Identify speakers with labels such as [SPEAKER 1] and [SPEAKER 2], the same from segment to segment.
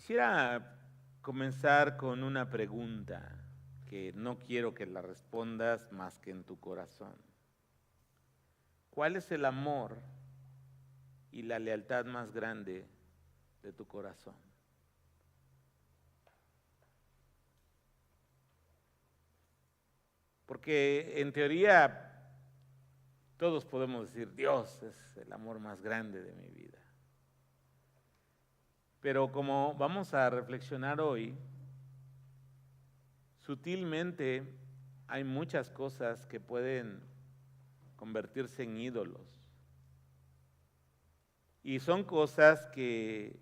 [SPEAKER 1] Quisiera comenzar con una pregunta que no quiero que la respondas más que en tu corazón. ¿Cuál es el amor y la lealtad más grande de tu corazón? Porque en teoría todos podemos decir, Dios es el amor más grande de mi vida. Pero como vamos a reflexionar hoy, sutilmente hay muchas cosas que pueden convertirse en ídolos. Y son cosas que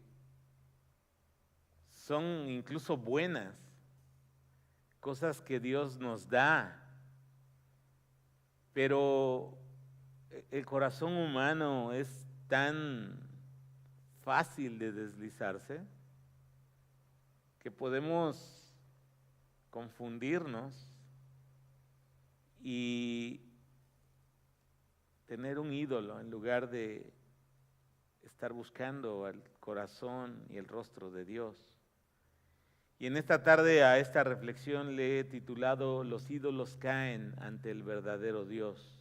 [SPEAKER 1] son incluso buenas, cosas que Dios nos da. Pero el corazón humano es tan fácil de deslizarse que podemos confundirnos y tener un ídolo en lugar de estar buscando el corazón y el rostro de Dios. Y en esta tarde a esta reflexión le he titulado Los ídolos caen ante el verdadero Dios.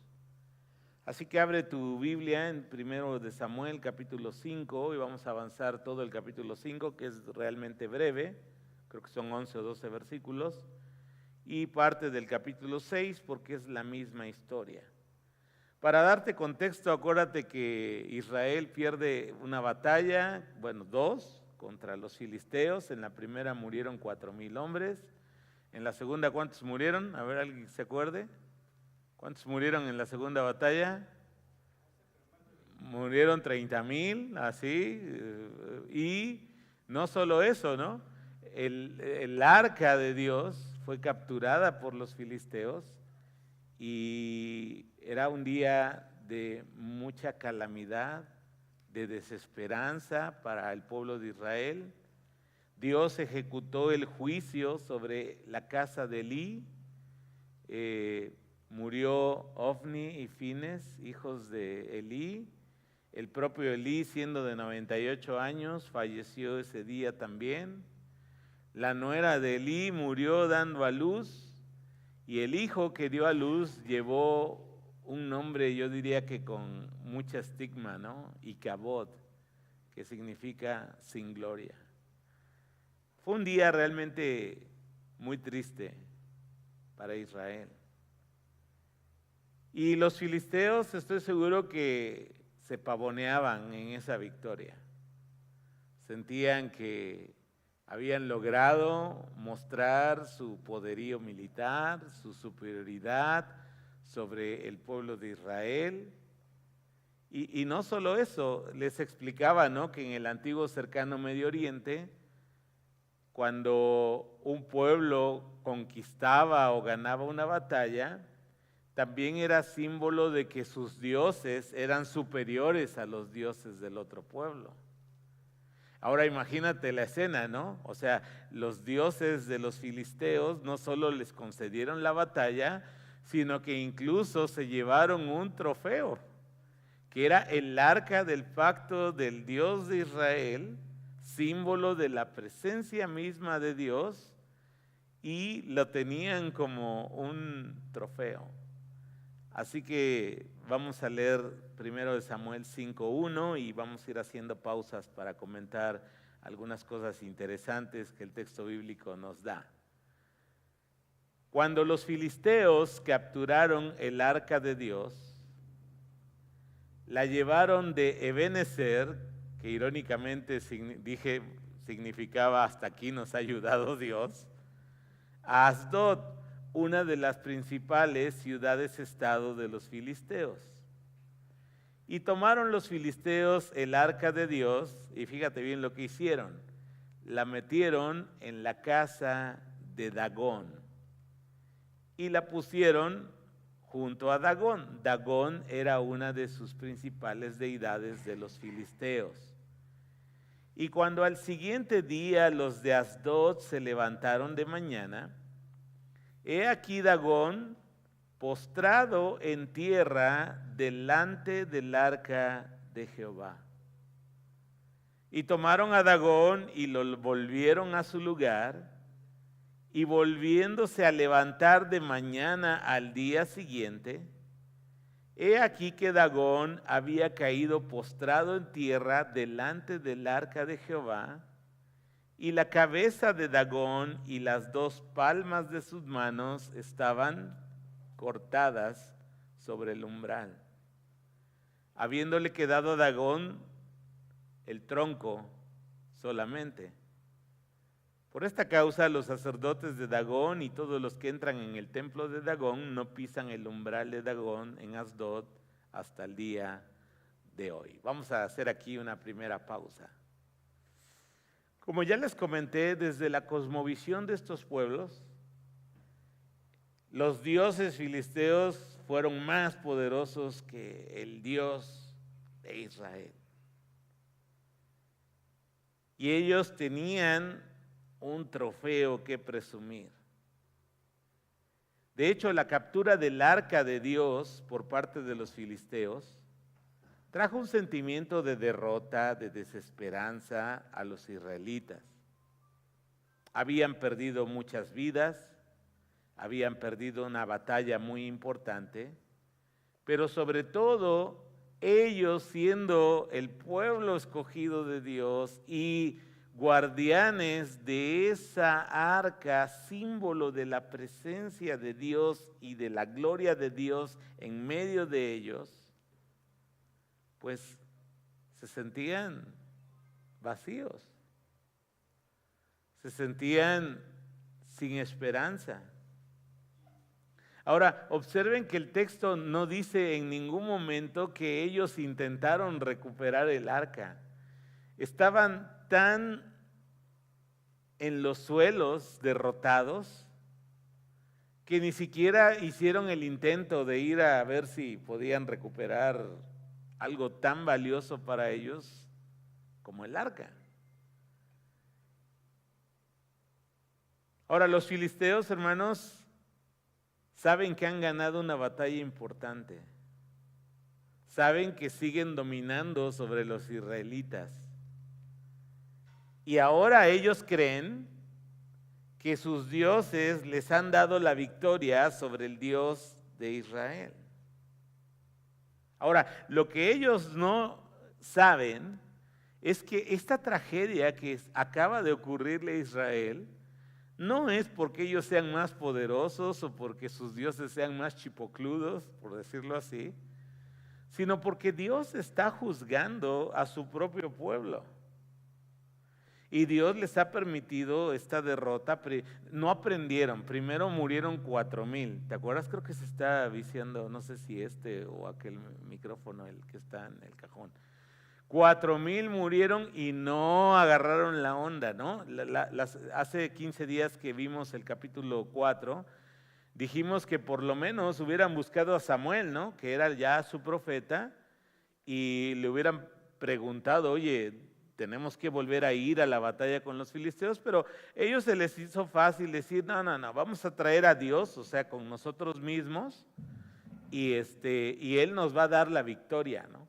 [SPEAKER 1] Así que abre tu Biblia en 1 de Samuel capítulo 5 y vamos a avanzar todo el capítulo 5, que es realmente breve, creo que son 11 o 12 versículos, y parte del capítulo 6 porque es la misma historia. Para darte contexto, acuérdate que Israel pierde una batalla, dos, contra los filisteos. En la primera murieron 4,000 hombres. En la segunda, ¿cuántos murieron? A ver, ¿alguien se acuerde? ¿Cuántos murieron en la segunda batalla? Murieron 30,000, así. Y no solo eso, ¿no? El arca de Dios fue capturada por los filisteos y era un día de mucha calamidad, de desesperanza para el pueblo de Israel. Dios ejecutó el juicio sobre la casa de Elí. Murió Ofni y Fines, hijos de Elí. El propio Elí, siendo de 98 años, falleció ese día también. La nuera de Elí murió dando a luz. Y el hijo que dio a luz llevó un nombre, yo diría que con mucha estigma, ¿no? Icabod, que significa sin gloria. Fue un día realmente muy triste para Israel. Y los filisteos, estoy seguro que se pavoneaban en esa victoria. Sentían que habían logrado mostrar su poderío militar, su superioridad sobre el pueblo de Israel. Y no solo eso, les explicaba, ¿no?, que en el antiguo cercano Medio Oriente, cuando un pueblo conquistaba o ganaba una batalla, también era símbolo de que sus dioses eran superiores a los dioses del otro pueblo. Ahora imagínate la escena, ¿no? O sea, los dioses de los filisteos no solo les concedieron la batalla, sino que incluso se llevaron un trofeo, que era el arca del pacto del Dios de Israel, símbolo de la presencia misma de Dios, y lo tenían como un trofeo. Así que vamos a leer 1 de Samuel 5:1 y vamos a ir haciendo pausas para comentar algunas cosas interesantes que el texto bíblico nos da. Cuando los filisteos capturaron el arca de Dios, la llevaron de Ebenezer, que irónicamente dije significaba hasta aquí nos ha ayudado Dios, a Asdod, una de las principales ciudades-estado de los filisteos. Y tomaron los filisteos el arca de Dios, y fíjate bien lo que hicieron, la metieron en la casa de Dagón, y la pusieron junto a Dagón. Dagón era una de sus principales deidades de los filisteos. Y cuando al siguiente día los de Asdod se levantaron de mañana, he aquí Dagón postrado en tierra delante del arca de Jehová. Y tomaron a Dagón y lo volvieron a su lugar, y volviéndose a levantar de mañana al día siguiente, he aquí que Dagón había caído postrado en tierra delante del arca de Jehová, y la cabeza de Dagón y las 2 palmas de sus manos estaban cortadas sobre el umbral, habiéndole quedado a Dagón el tronco solamente. Por esta causa los sacerdotes de Dagón y todos los que entran en el templo de Dagón no pisan el umbral de Dagón en Asdod hasta el día de hoy. Vamos a hacer aquí una primera pausa. Como ya les comenté, desde la cosmovisión de estos pueblos, los dioses filisteos fueron más poderosos que el Dios de Israel. Y ellos tenían un trofeo que presumir. De hecho, la captura del arca de Dios por parte de los filisteos trajo un sentimiento de derrota, de desesperanza a los israelitas. Habían perdido muchas vidas, habían perdido una batalla muy importante, pero sobre todo ellos, siendo el pueblo escogido de Dios y guardianes de esa arca, símbolo de la presencia de Dios y de la gloria de Dios en medio de ellos, pues se sentían vacíos, se sentían sin esperanza. Ahora, observen que el texto no dice en ningún momento que ellos intentaron recuperar el arca. Estaban tan en los suelos derrotados que ni siquiera hicieron el intento de ir a ver si podían recuperar algo tan valioso para ellos como el arca. Ahora, los filisteos, hermanos, saben que han ganado una batalla importante. Saben que siguen dominando sobre los israelitas. Y ahora ellos creen que sus dioses les han dado la victoria sobre el Dios de Israel. Ahora, lo que ellos no saben es que esta tragedia que acaba de ocurrirle a Israel no es porque ellos sean más poderosos o porque sus dioses sean más chipocludos, por decirlo así, sino porque Dios está juzgando a su propio pueblo. Y Dios les ha permitido esta derrota. No aprendieron. Primero murieron 4,000. ¿Te acuerdas? Creo que se está viciando, no sé si este o aquel micrófono, el que está en el cajón. 4,000 murieron y no agarraron la onda, ¿no? Hace 15 días que vimos el capítulo 4, dijimos que por lo menos hubieran buscado a Samuel, ¿no? Que era ya su profeta, y le hubieran preguntado, oye, tenemos que volver a ir a la batalla con los filisteos, pero ellos se les hizo fácil decir, no, vamos a traer a Dios, o sea, con nosotros mismos, y Él nos va a dar la victoria, ¿no?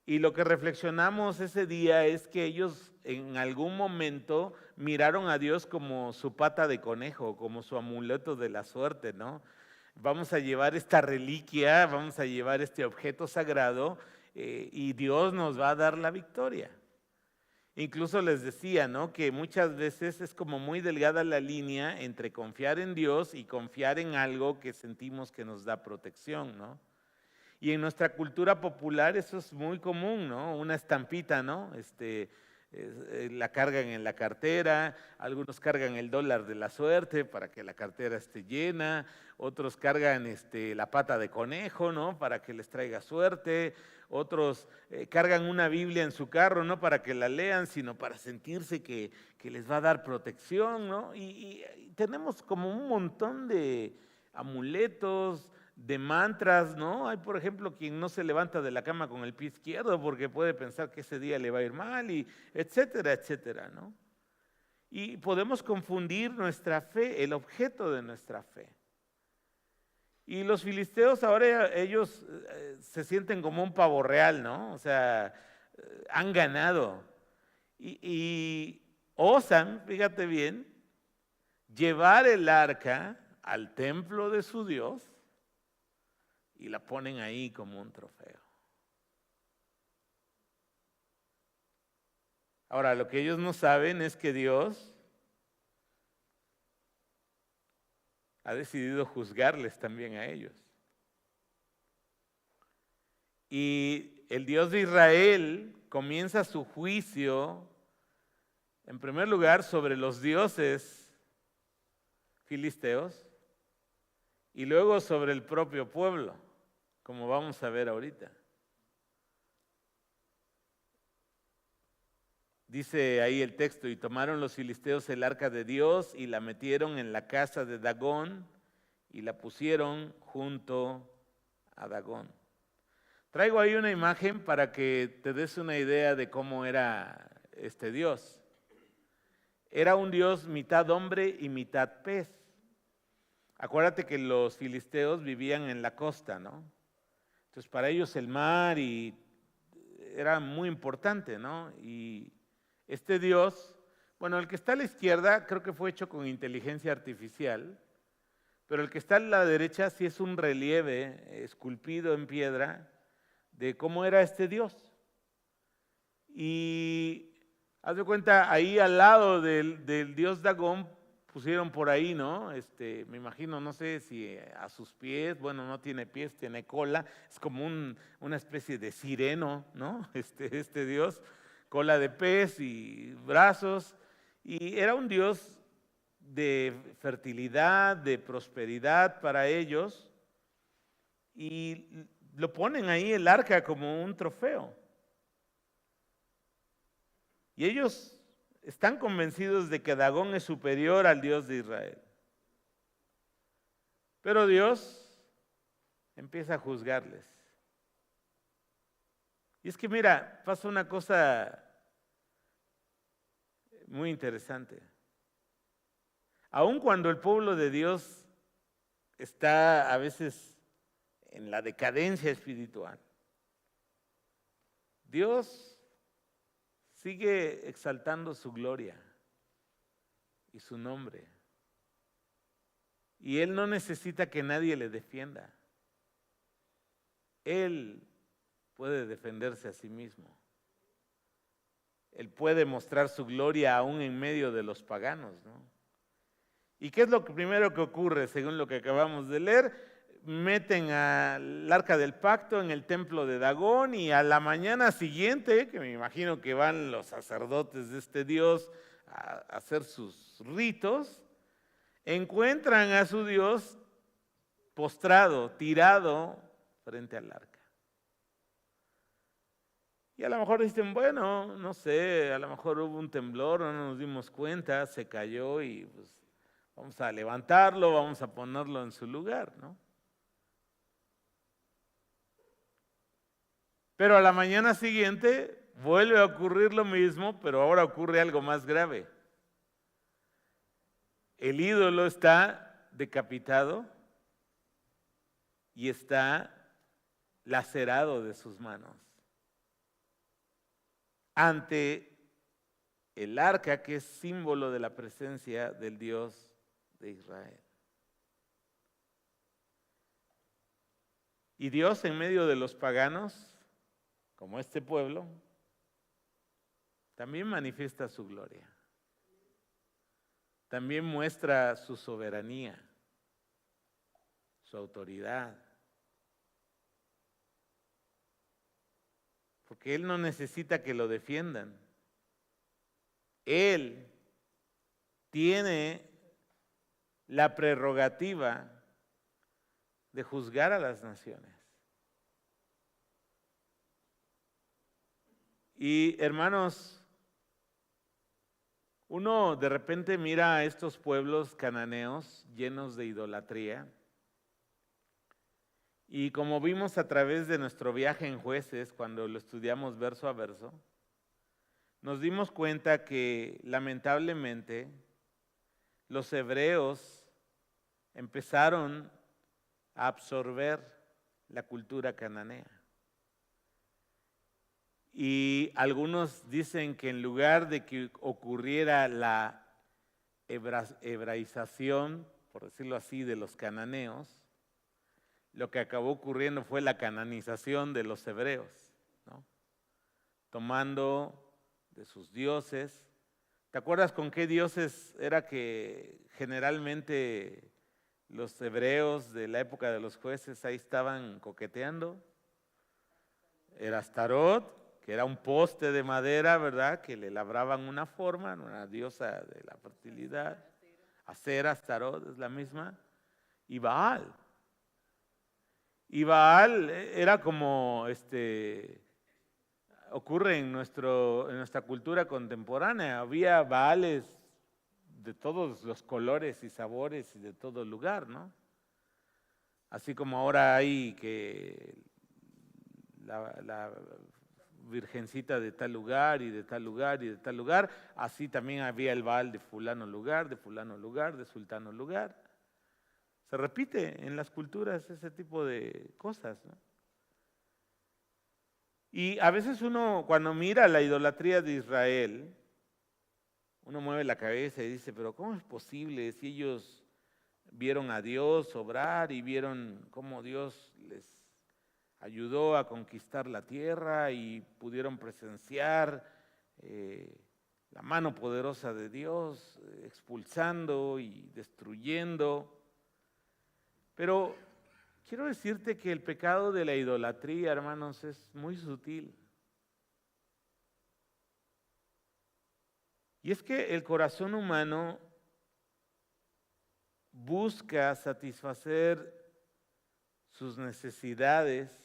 [SPEAKER 1] Y lo que reflexionamos ese día es que ellos en algún momento miraron a Dios como su pata de conejo, como su amuleto de la suerte, ¿no? Vamos a llevar esta reliquia, vamos a llevar este objeto sagrado y Dios nos va a dar la victoria. Incluso les decía, ¿no?, que muchas veces es como muy delgada la línea entre confiar en Dios y confiar en algo que sentimos que nos da protección, ¿no? Y en nuestra cultura popular eso es muy común, ¿no? Una estampita, ¿no? La cargan en la cartera, algunos cargan el dólar de la suerte para que la cartera esté llena, otros cargan la pata de conejo, ¿no?, para que les traiga suerte, otros cargan una Biblia en su carro, no para que la lean, sino para sentirse que les va a dar protección, ¿no? Y tenemos como un montón de amuletos, de mantras, ¿no? Hay, por ejemplo, quien no se levanta de la cama con el pie izquierdo porque puede pensar que ese día le va a ir mal, y etcétera, etcétera, ¿no? Y podemos confundir nuestra fe, el objeto de nuestra fe. Y los filisteos ahora ellos se sienten como un pavo real, ¿no? O sea, han ganado. y osan, fíjate bien, llevar el arca al templo de su Dios y la ponen ahí como un trofeo. Ahora, lo que ellos no saben es que Dios ha decidido juzgarles también a ellos. Y el Dios de Israel comienza su juicio, en primer lugar, sobre los dioses filisteos y luego sobre el propio pueblo, como vamos a ver ahorita. Dice ahí el texto, y tomaron los filisteos el arca de Dios y la metieron en la casa de Dagón y la pusieron junto a Dagón. Traigo ahí una imagen para que te des una idea de cómo era este Dios. Era un Dios mitad hombre y mitad pez. Acuérdate que los filisteos vivían en la costa, ¿no? Entonces para ellos el mar era muy importante, ¿no? Y este Dios, bueno, el que está a la izquierda creo que fue hecho con inteligencia artificial, pero el que está a la derecha sí es un relieve esculpido en piedra de cómo era este Dios. Y haz de cuenta, ahí al lado del Dios Dagón pusieron por ahí, ¿no? Me imagino, no sé si a sus pies, bueno, no tiene pies, tiene cola, es como una especie de sireno, ¿no? Este Dios, cola de pez y brazos, y era un Dios de fertilidad, de prosperidad para ellos, y lo ponen ahí el arca como un trofeo. Y ellos están convencidos de que Dagón es superior al Dios de Israel. Pero Dios empieza a juzgarles. Y es que mira, pasa una cosa muy interesante. Aun cuando el pueblo de Dios está a veces en la decadencia espiritual, Dios sigue exaltando su gloria y su nombre. Y Él no necesita que nadie le defienda. Él puede defenderse a sí mismo. Él puede mostrar su gloria aún en medio de los paganos, ¿no? ¿Y qué es lo primero que ocurre según lo que acabamos de leer? Meten al arca del pacto en el templo de Dagón y a la mañana siguiente, que me imagino que van los sacerdotes de este Dios a hacer sus ritos, encuentran a su Dios postrado, tirado frente al arca. Y a lo mejor dicen, bueno, no sé, a lo mejor hubo un temblor, no nos dimos cuenta, se cayó y pues vamos a levantarlo, vamos a ponerlo en su lugar, ¿no? Pero a la mañana siguiente vuelve a ocurrir lo mismo, pero ahora ocurre algo más grave. El ídolo está decapitado y está lacerado de sus manos ante el arca, que es símbolo de la presencia del Dios de Israel. Y Dios, en medio de los paganos, como este pueblo, también manifiesta su gloria. También muestra su soberanía, su autoridad. Porque Él no necesita que lo defiendan. Él tiene la prerrogativa de juzgar a las naciones. Y hermanos, uno de repente mira a estos pueblos cananeos llenos de idolatría, y como vimos a través de nuestro viaje en Jueces, cuando lo estudiamos verso a verso, nos dimos cuenta que lamentablemente los hebreos empezaron a absorber la cultura cananea. Y algunos dicen que en lugar de que ocurriera la hebraización, por decirlo así, de los cananeos, lo que acabó ocurriendo fue la cananización de los hebreos, ¿no? Tomando de sus dioses. ¿Te acuerdas con qué dioses era que generalmente los hebreos de la época de los jueces ahí estaban coqueteando? Era Astarot, que era un poste de madera, ¿verdad? Que le labraban una forma, una diosa de la fertilidad. Acera, Astarot es la misma. Y Baal. Y Baal era como, ocurre en nuestra cultura contemporánea. Había Baales de todos los colores y sabores y de todo lugar, ¿no? Así como ahora hay que la virgencita de tal lugar y de tal lugar y de tal lugar, así también había el Baal de fulano lugar, de fulano lugar, de sultano lugar. Se repite en las culturas ese tipo de cosas, ¿no? Y a veces uno, cuando mira la idolatría de Israel, uno mueve la cabeza y dice, pero ¿cómo es posible si ellos vieron a Dios obrar y vieron cómo Dios les ayudó a conquistar la tierra y pudieron presenciar la mano poderosa de Dios expulsando y destruyendo? Pero quiero decirte que el pecado de la idolatría, hermanos, es muy sutil. Y es que el corazón humano busca satisfacer sus necesidades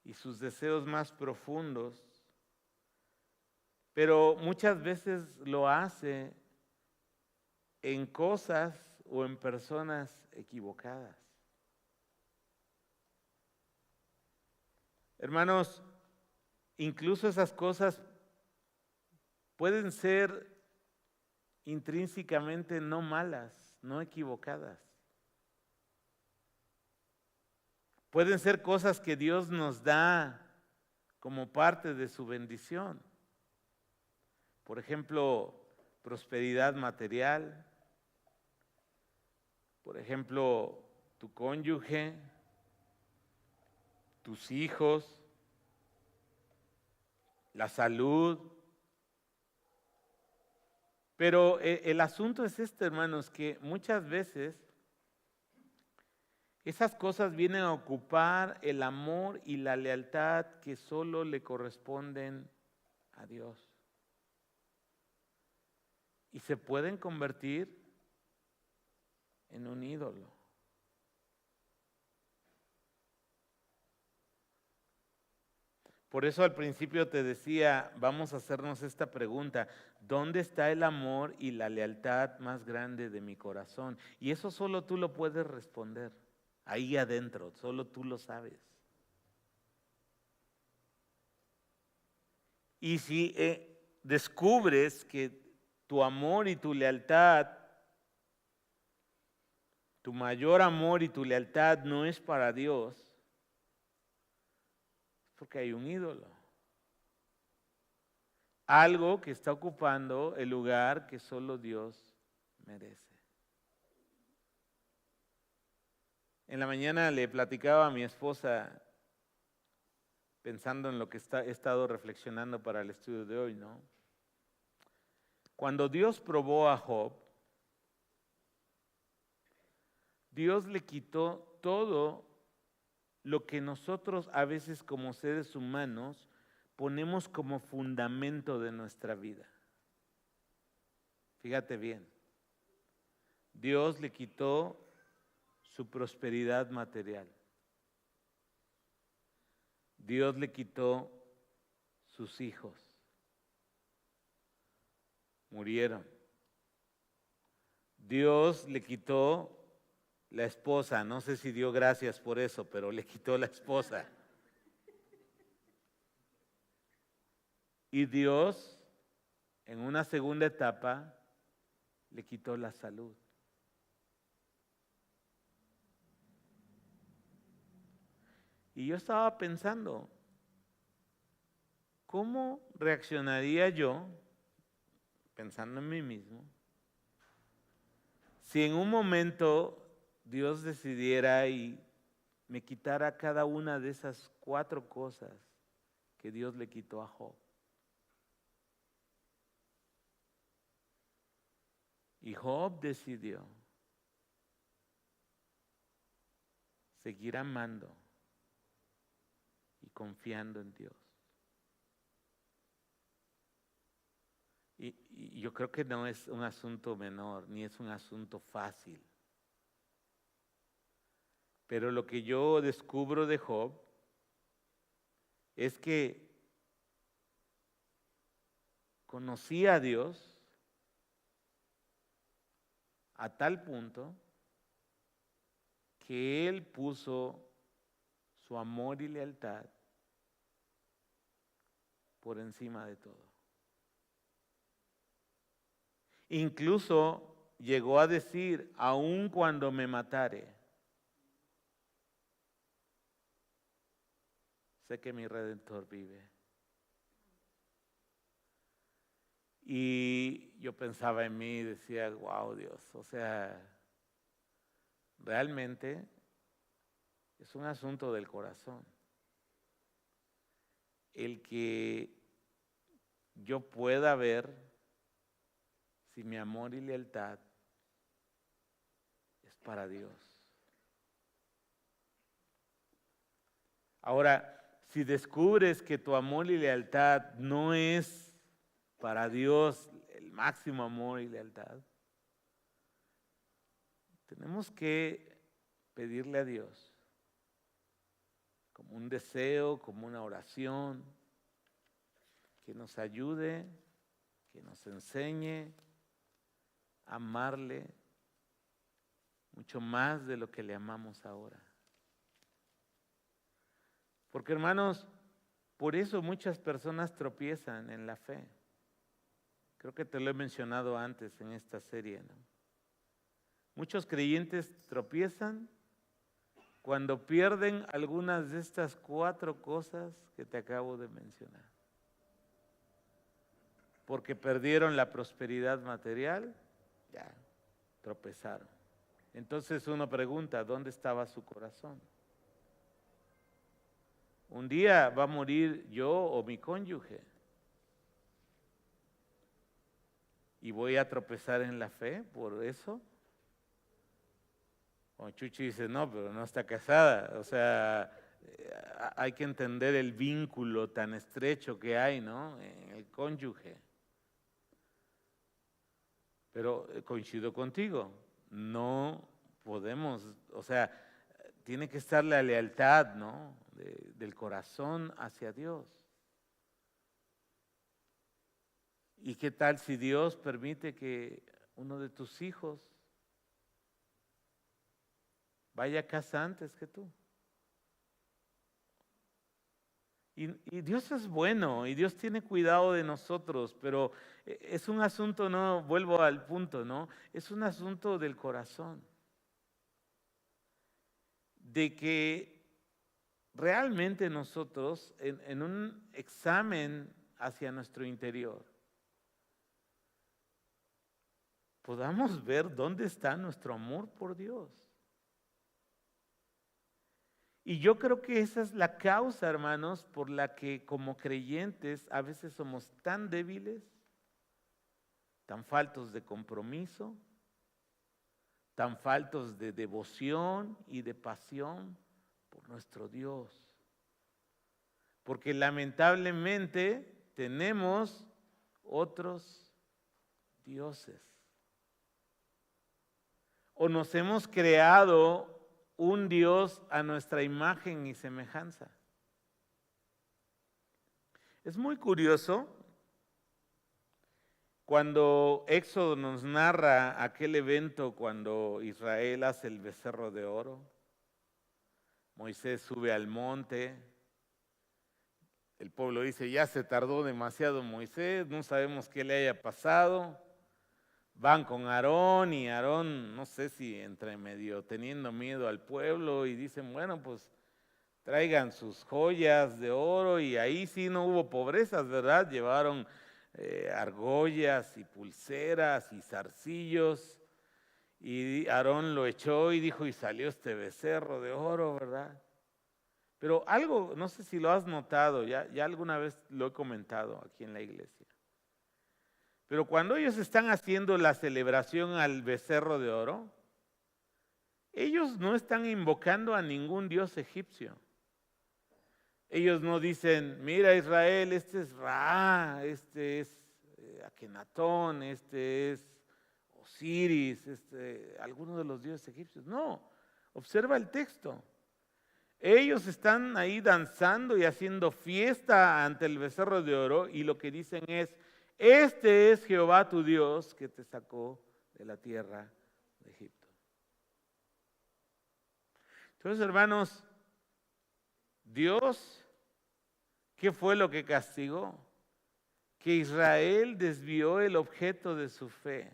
[SPEAKER 1] y sus deseos más profundos, pero muchas veces lo hace en cosas o en personas equivocadas. Hermanos, incluso esas cosas pueden ser intrínsecamente no malas, no equivocadas. Pueden ser cosas que Dios nos da como parte de su bendición. Por ejemplo, prosperidad material. Por ejemplo, tu cónyuge, tus hijos, la salud. Pero el asunto es este, hermanos, que muchas veces esas cosas vienen a ocupar el amor y la lealtad que solo le corresponden a Dios. Y se pueden convertir en un ídolo. Por eso al principio te decía, vamos a hacernos esta pregunta: ¿dónde está el amor y la lealtad más grande de mi corazón? Y eso solo tú lo puedes responder, ahí adentro, solo tú lo sabes. Y si descubres que tu amor y tu lealtad, tu mayor amor y tu lealtad no es para Dios, es porque hay un ídolo. Algo que está ocupando el lugar que solo Dios merece. En la mañana le platicaba a mi esposa, pensando en lo que he estado reflexionando para el estudio de hoy, ¿no? Cuando Dios probó a Job, Dios le quitó todo lo que nosotros a veces como seres humanos ponemos como fundamento de nuestra vida. Fíjate bien, Dios le quitó su prosperidad material. Dios le quitó sus hijos. Murieron. Dios le quitó la esposa. No sé si dio gracias por eso, pero le quitó la esposa. Y Dios, en una segunda etapa, le quitó la salud. Y yo estaba pensando, ¿cómo reaccionaría yo, pensando en mí mismo, si en un momento Dios decidiera y me quitara cada una de esas 4 cosas que Dios le quitó a Job? Y Job decidió seguir amando y confiando en Dios. Y yo creo que no es un asunto menor, ni es un asunto fácil. Pero lo que yo descubro de Job es que conocía a Dios a tal punto que él puso su amor y lealtad por encima de todo. Incluso llegó a decir, aun cuando me matare, sé que mi Redentor vive. Y yo pensaba en mí y decía, wow, Dios, o sea, realmente es un asunto del corazón. El que yo pueda ver si mi amor y lealtad es para Dios. Ahora, si descubres que tu amor y lealtad no es para Dios el máximo amor y lealtad, tenemos que pedirle a Dios como un deseo, como una oración, que nos ayude, que nos enseñe a amarle mucho más de lo que le amamos ahora. Porque, hermanos, por eso muchas personas tropiezan en la fe. Creo que te lo he mencionado antes en esta serie, ¿no? Muchos creyentes tropiezan cuando pierden algunas de estas 4 cosas que te acabo de mencionar. Porque perdieron la prosperidad material, ya, tropezaron. Entonces uno pregunta, ¿dónde estaba su corazón? Un día va a morir yo o mi cónyuge. ¿Y voy a tropezar en la fe por eso? O Chuchi dice, no, pero no está casada. O sea, hay que entender el vínculo tan estrecho que hay, ¿no?, en el cónyuge. Pero coincido contigo, no podemos, o sea, tiene que estar la lealtad, ¿no?, del corazón hacia Dios. ¿Y qué tal si Dios permite que uno de tus hijos vaya a casa antes que tú? Y Dios es bueno y Dios tiene cuidado de nosotros, pero es un asunto, no, vuelvo al punto, ¿no? Es un asunto del corazón. De que realmente nosotros, en un examen hacia nuestro interior, podamos ver dónde está nuestro amor por Dios. Y yo creo que esa es la causa, hermanos, por la que como creyentes a veces somos tan débiles, tan faltos de compromiso, tan faltos de devoción y de pasión por nuestro Dios. Porque lamentablemente tenemos otros dioses. O nos hemos creado un Dios a nuestra imagen y semejanza. Es muy curioso cuando Éxodo nos narra aquel evento cuando Israel hace el becerro de oro. Moisés sube al monte. El pueblo dice, ya se tardó demasiado Moisés, no sabemos qué le haya pasado. Van con Aarón y Aarón, no sé si entre medio teniendo miedo al pueblo y dicen, bueno, pues traigan sus joyas de oro, y ahí sí no hubo pobrezas, ¿verdad? Llevaron argollas y pulseras y zarcillos, y Aarón lo echó y dijo, y salió este becerro de oro, ¿verdad? Pero algo, no sé si lo has notado, ya alguna vez lo he comentado aquí en la iglesia. Pero cuando ellos están haciendo la celebración al becerro de oro, ellos no están invocando a ningún dios egipcio. Ellos no dicen, mira Israel, este es Ra, este es Akenatón, este es Osiris, alguno de los dioses egipcios. No, observa el texto. Ellos están ahí danzando y haciendo fiesta ante el becerro de oro, y lo que dicen es, este es Jehová tu Dios que te sacó de la tierra de Egipto. Entonces, hermanos, Dios, ¿qué fue lo que castigó? Que Israel desvió el objeto de su fe,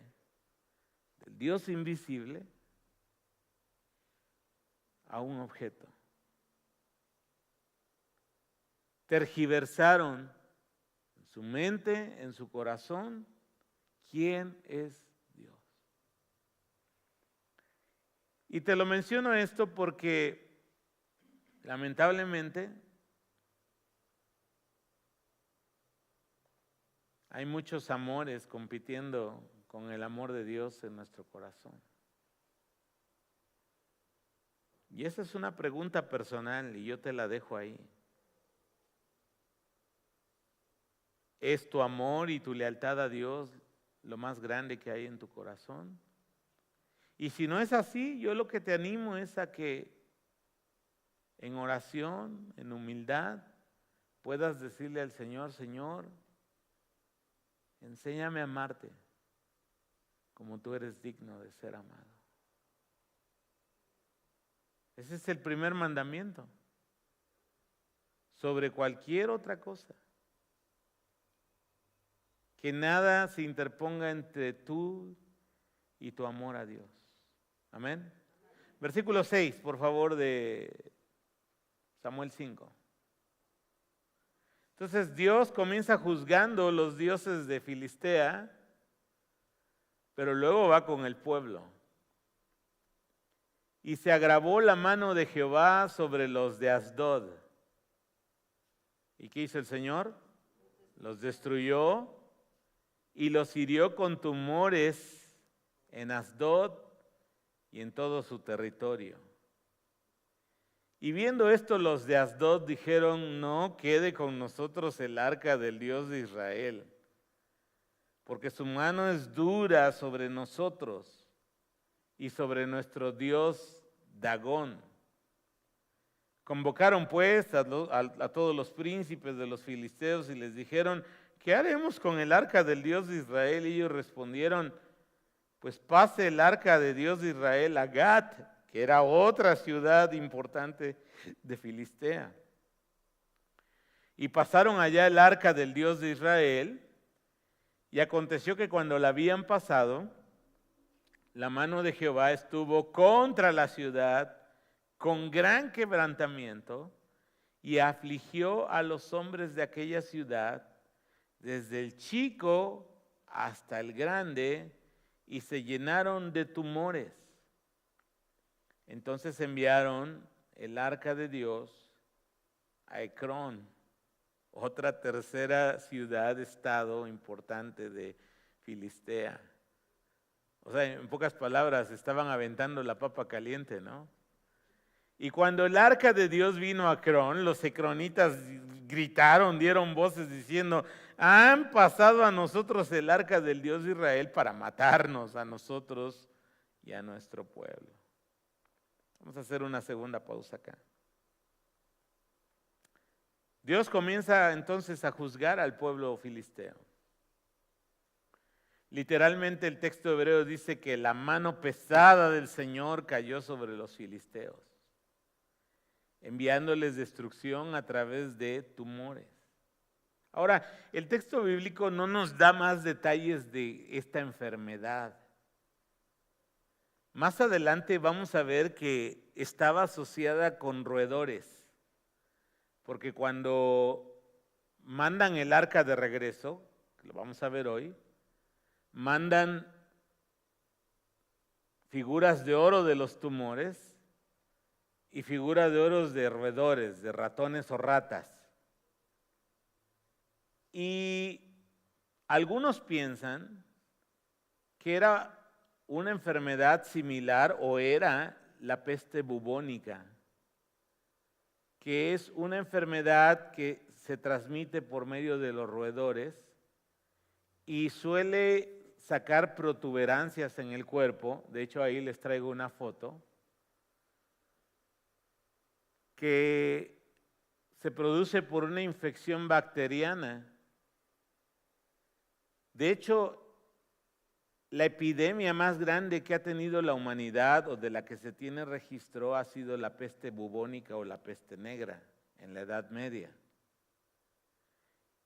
[SPEAKER 1] del Dios invisible, a un objeto. Tergiversaron en su mente, en su corazón, quién es Dios. Y te lo menciono esto porque lamentablemente hay muchos amores compitiendo con el amor de Dios en nuestro corazón. Y esa es una pregunta personal y yo te la dejo ahí. ¿Es tu amor y tu lealtad a Dios lo más grande que hay en tu corazón? Y si no es así, yo lo que te animo es a que en oración, en humildad, puedas decirle al Señor, Señor, enséñame a amarte como tú eres digno de ser amado. Ese es el primer mandamiento, sobre cualquier otra cosa. Que nada se interponga entre tú y tu amor a Dios. Amén. Versículo 6, por favor, de Samuel 5. Entonces Dios comienza juzgando los dioses de Filistea, pero luego va con el pueblo. Y se agravó la mano de Jehová sobre los de Asdod. ¿Y qué hizo el Señor? Los destruyó y los hirió con tumores en Asdod y en todo su territorio. Y viendo esto, los de Asdod dijeron, no quede con nosotros el arca del Dios de Israel, porque su mano es dura sobre nosotros y sobre nuestro Dios Dagón. Convocaron pues a todos los príncipes de los filisteos y les dijeron, ¿qué haremos con el arca del Dios de Israel? Y ellos respondieron, pues pase el arca de Dios de Israel a Gat, que era otra ciudad importante de Filistea. Y pasaron allá el arca del Dios de Israel, y aconteció que cuando la habían pasado, la mano de Jehová estuvo contra la ciudad con gran quebrantamiento, y afligió a los hombres de aquella ciudad, desde el chico hasta el grande, y se llenaron de tumores. Entonces enviaron el arca de Dios a Ecrón, otra tercera ciudad-estado importante de Filistea. O sea, en pocas palabras, estaban aventando la papa caliente, ¿no? Y cuando el arca de Dios vino a Ecrón, los ecronitas gritaron, dieron voces diciendo, han pasado a nosotros el arca del Dios de Israel para matarnos a nosotros y a nuestro pueblo. Vamos a hacer una segunda pausa acá. Dios comienza entonces a juzgar al pueblo filisteo. Literalmente el texto hebreo dice que la mano pesada del Señor cayó sobre los filisteos, enviándoles destrucción a través de tumores. Ahora, el texto bíblico no nos da más detalles de esta enfermedad. Más adelante vamos a ver que estaba asociada con roedores. porque cuando mandan el arca de regreso, que lo vamos a ver hoy, mandan figuras de oro de los tumores y figuras de oro de roedores, de ratones o ratas. Y algunos piensan que era una enfermedad similar o era la peste bubónica, que es una enfermedad que se transmite por medio de los roedores y suele sacar protuberancias en el cuerpo. De hecho, ahí les traigo una foto que se produce por una infección bacteriana. De hecho, la epidemia más grande que ha tenido la humanidad o de la que se tiene registro ha sido la peste bubónica o la peste negra en la Edad Media.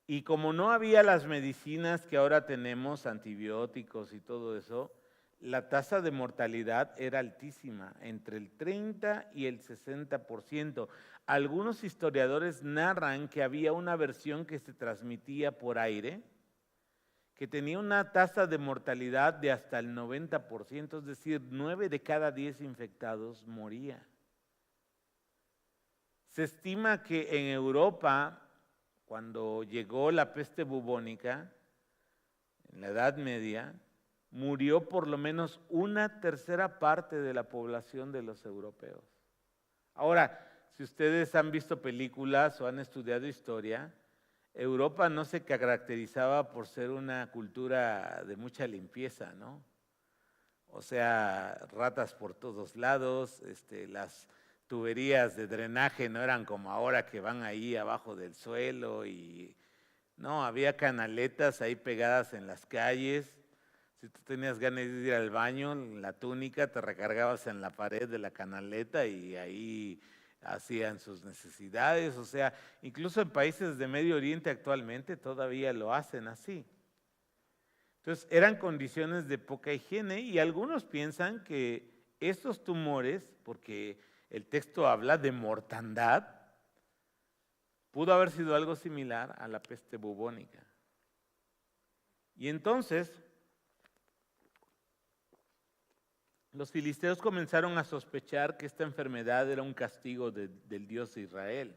[SPEAKER 1] Y como no había las medicinas que ahora tenemos, antibióticos y todo eso, la tasa de mortalidad era altísima, entre el 30 y el 60%. Algunos historiadores narran que había una versión que se transmitía por aire, que tenía una tasa de mortalidad de hasta el 90%, es decir, 9 de cada 10 infectados moría. Se estima que en Europa, cuando llegó la peste bubónica, en la Edad Media, murió por lo menos una tercera parte de la población de los europeos. Ahora, si ustedes han visto películas o han estudiado historia, Europa no se caracterizaba por ser una cultura de mucha limpieza, ¿no? O sea, ratas por todos lados, las tuberías de drenaje no eran como ahora que van ahí abajo del suelo y no, había canaletas ahí pegadas en las calles. Si tú tenías ganas de ir al baño, la túnica te recargabas en la pared de la canaleta y ahí hacían sus necesidades. O sea, incluso en países de Medio Oriente actualmente todavía lo hacen así. Entonces, eran condiciones de poca higiene y algunos piensan que estos tumores, porque el texto habla de mortandad, pudo haber sido algo similar a la peste bubónica. Y entonces, los filisteos comenzaron a sospechar que esta enfermedad era un castigo del Dios de Israel.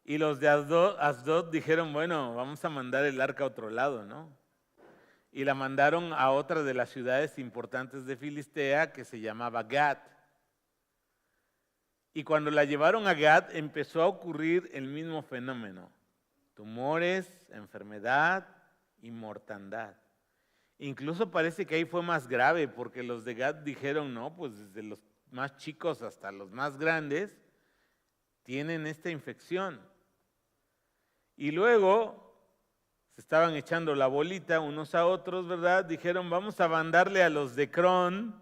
[SPEAKER 1] Y los de Asdod dijeron, bueno, vamos a mandar el arca a otro lado, ¿no? Y la mandaron a otra de las ciudades importantes de Filistea que se llamaba Gat. Y cuando la llevaron a Gat empezó a ocurrir el mismo fenómeno. Tumores, enfermedad y mortandad. Incluso parece que ahí fue más grave porque los de Gat dijeron, no, pues desde los más chicos hasta los más grandes tienen esta infección. Y luego se estaban echando la bolita unos a otros, ¿verdad? Dijeron, vamos a mandarle a los de Ecrón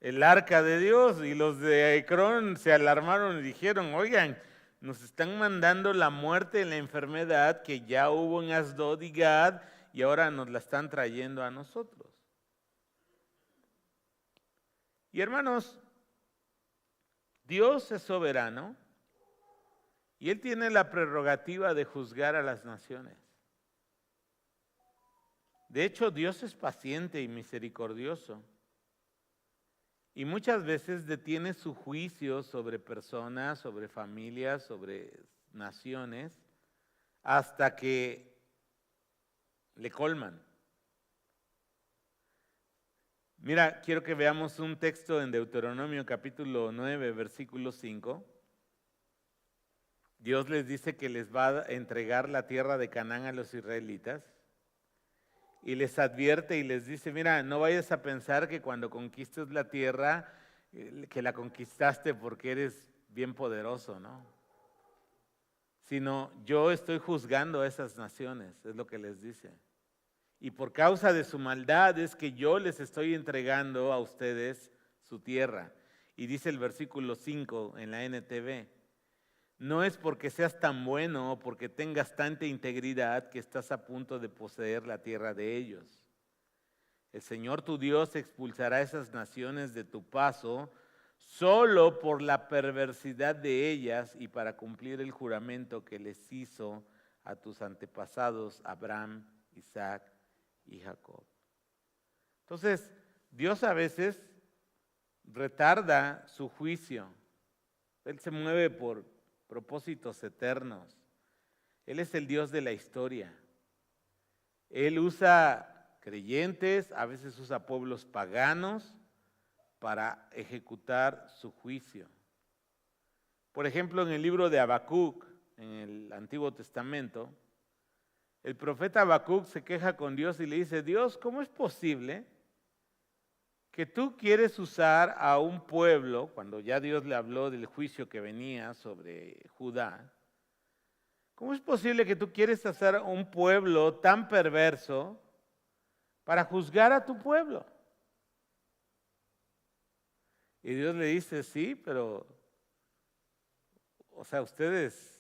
[SPEAKER 1] el arca de Dios. Y los de Ecrón se alarmaron y dijeron, oigan, nos están mandando la muerte y la enfermedad que ya hubo en Asdod y Gad y ahora nos la están trayendo a nosotros. Y hermanos, Dios es soberano y Él tiene la prerrogativa de juzgar a las naciones. De hecho, Dios es paciente y misericordioso. Y muchas veces detiene su juicio sobre personas, sobre familias, sobre naciones, hasta que le colman. Mira, quiero que veamos un texto en Deuteronomio capítulo 9, versículo 5. Dios les dice que les va a entregar la tierra de Canaán a los israelitas. Y les advierte y les dice, mira, no vayas a pensar que cuando conquistes la tierra, que la conquistaste porque eres bien poderoso, ¿no? Sino yo estoy juzgando a esas naciones, es lo que les dice. Y por causa de su maldad es que yo les estoy entregando a ustedes su tierra. Y dice el versículo 5 en la NTV, no es porque seas tan bueno o porque tengas tanta integridad que estás a punto de poseer la tierra de ellos. El Señor tu Dios expulsará esas naciones de tu paso solo por la perversidad de ellas y para cumplir el juramento que les hizo a tus antepasados, Abraham, Isaac y Jacob. Entonces, Dios a veces retarda su juicio. Él se mueve por propósitos eternos. Él es el Dios de la historia. Él usa creyentes, a veces usa pueblos paganos para ejecutar su juicio. Por ejemplo, en el libro de Habacuc, en el Antiguo Testamento, el profeta Habacuc se queja con Dios y le dice: Dios, ¿cómo es posible que tú quieres usar a un pueblo, cuando ya Dios le habló del juicio que venía sobre Judá? ¿Cómo es posible que tú quieres hacer un pueblo tan perverso para juzgar a tu pueblo? Y Dios le dice: sí, pero, ustedes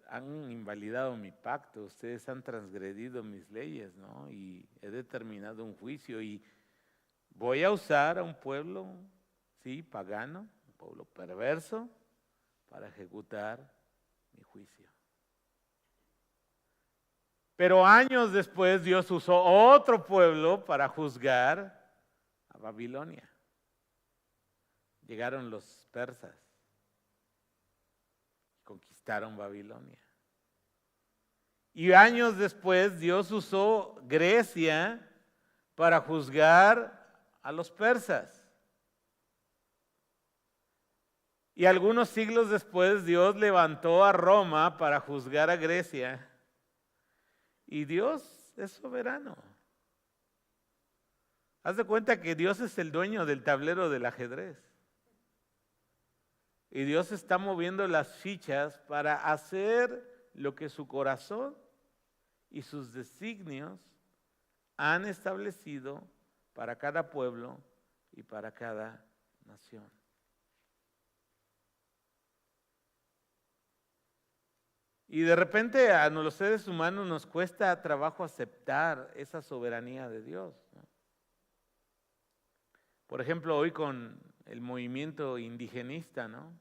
[SPEAKER 1] han invalidado mi pacto, ustedes han transgredido mis leyes, ¿no? Y he determinado un juicio y voy a usar a un pueblo, sí, pagano, un pueblo perverso, para ejecutar mi juicio. Pero años después Dios usó otro pueblo para juzgar a Babilonia. Llegaron los persas, conquistaron Babilonia. Y años después Dios usó Grecia para juzgar a los persas. Y algunos siglos después Dios levantó a Roma para juzgar a Grecia. Y Dios es soberano. Haz de cuenta que Dios es el dueño del tablero del ajedrez. Y Dios está moviendo las fichas para hacer lo que su corazón y sus designios han establecido para cada pueblo y para cada nación. Y de repente a los seres humanos nos cuesta trabajo aceptar esa soberanía de Dios, ¿no? Por ejemplo, hoy con el movimiento indigenista, ¿no?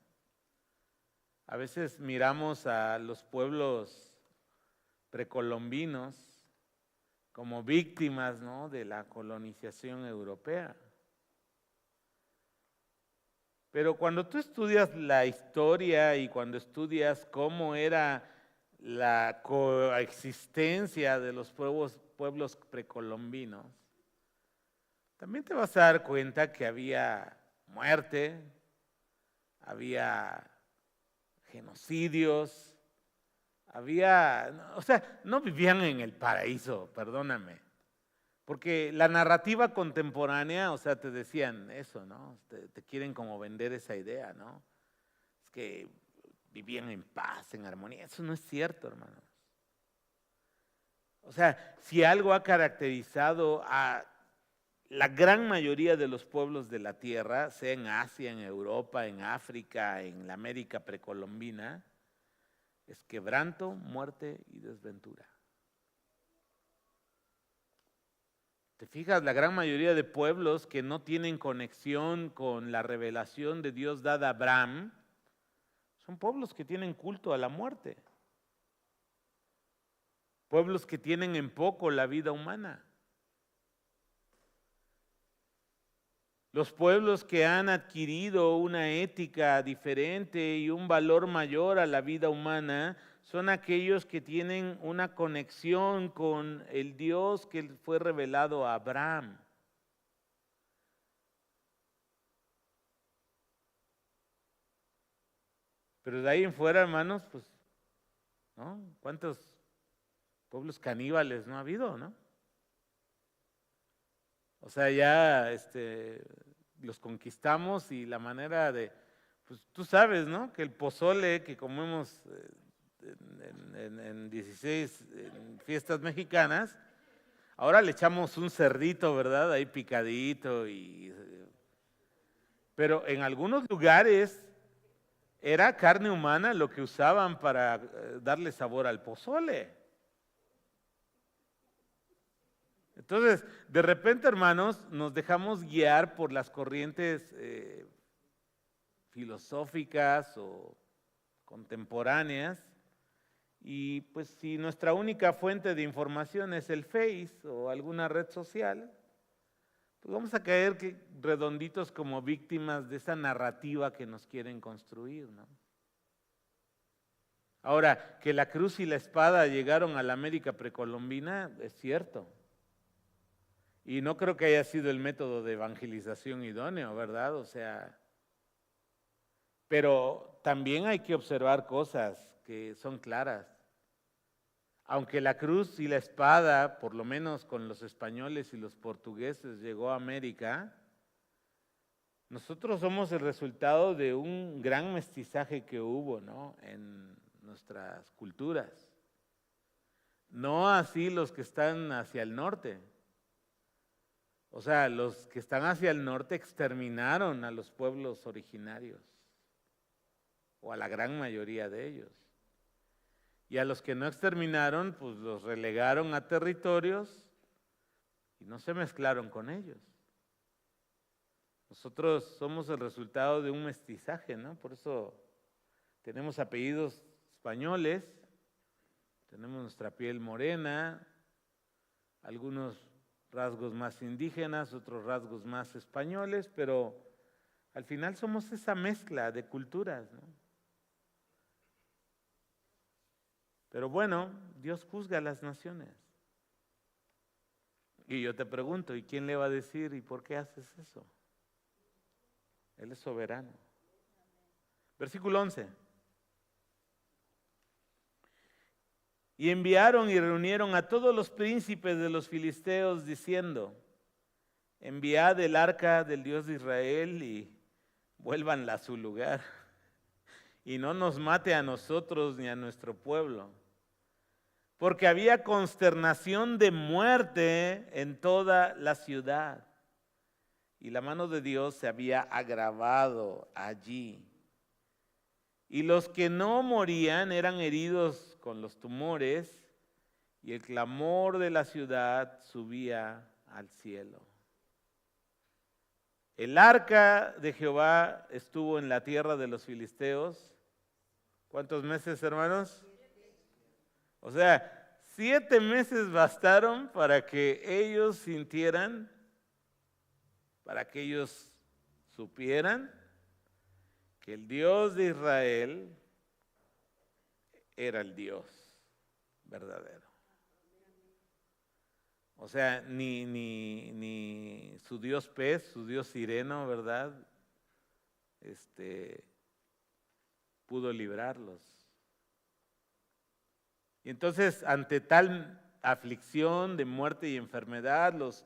[SPEAKER 1] A veces miramos a los pueblos precolombinos como víctimas, ¿no?, de la colonización europea. Pero cuando tú estudias la historia y cuando estudias cómo era la coexistencia de los pueblos precolombinos, también te vas a dar cuenta que había muerte, había genocidios, no vivían en el paraíso, perdóname. Porque la narrativa contemporánea, te decían eso, ¿no? Te quieren como vender esa idea, ¿no? Es que vivían en paz, en armonía. Eso no es cierto, hermanos. Si algo ha caracterizado a la gran mayoría de los pueblos de la tierra, sea en Asia, en Europa, en África, en la América precolombina, es quebranto, muerte y desventura. ¿Te fijas? La gran mayoría de pueblos que no tienen conexión con la revelación de Dios dada a Abraham, son pueblos que tienen culto a la muerte. Pueblos que tienen en poco la vida humana. Los pueblos que han adquirido una ética diferente y un valor mayor a la vida humana son aquellos que tienen una conexión con el Dios que fue revelado a Abraham. Pero de ahí en fuera, hermanos, pues, ¿no? ¿Cuántos pueblos caníbales no ha habido, no? Ya los conquistamos y la manera de, pues tú sabes, ¿no? Que el pozole que comemos en 16 fiestas mexicanas, ahora le echamos un cerdito, ¿verdad? Ahí picadito pero en algunos lugares era carne humana lo que usaban para darle sabor al pozole. Entonces, de repente, hermanos, nos dejamos guiar por las corrientes filosóficas o contemporáneas. Y pues si nuestra única fuente de información es el Face o alguna red social, pues vamos a caer redonditos como víctimas de esa narrativa que nos quieren construir, ¿no? Ahora, que la cruz y la espada llegaron a la América precolombina, es cierto. Y no creo que haya sido el método de evangelización idóneo, ¿verdad? O sea, pero también hay que observar cosas que son claras. Aunque la cruz y la espada, por lo menos con los españoles y los portugueses, llegó a América, nosotros somos el resultado de un gran mestizaje que hubo, ¿no?, en nuestras culturas. No así los que están hacia el norte. O sea, los que están hacia el norte exterminaron a los pueblos originarios, o a la gran mayoría de ellos. Y a los que no exterminaron, pues los relegaron a territorios y no se mezclaron con ellos. Nosotros somos el resultado de un mestizaje, ¿no? Por eso tenemos apellidos españoles, tenemos nuestra piel morena, algunos rasgos más indígenas, otros rasgos más españoles, pero al final somos esa mezcla de culturas, ¿no? Pero bueno, Dios juzga a las naciones. Y yo te pregunto, ¿y quién le va a decir, y por qué haces eso? Él es soberano. Versículo 11. Y enviaron y reunieron a todos los príncipes de los filisteos, diciendo: enviad el arca del Dios de Israel y vuélvanla a su lugar, y no nos mate a nosotros ni a nuestro pueblo. Porque había consternación de muerte en toda la ciudad, y la mano de Dios se había agravado allí. Y los que no morían eran heridos con los tumores, y el clamor de la ciudad subía al cielo. El arca de Jehová estuvo en la tierra de los filisteos. ¿Cuántos meses, hermanos? O sea, 7 meses bastaron para que ellos sintieran, para que ellos supieran que el Dios de Israel era el Dios verdadero. O sea, ni su Dios pez, su Dios sireno, ¿verdad?, pudo librarlos. Y entonces, ante tal aflicción de muerte y enfermedad, los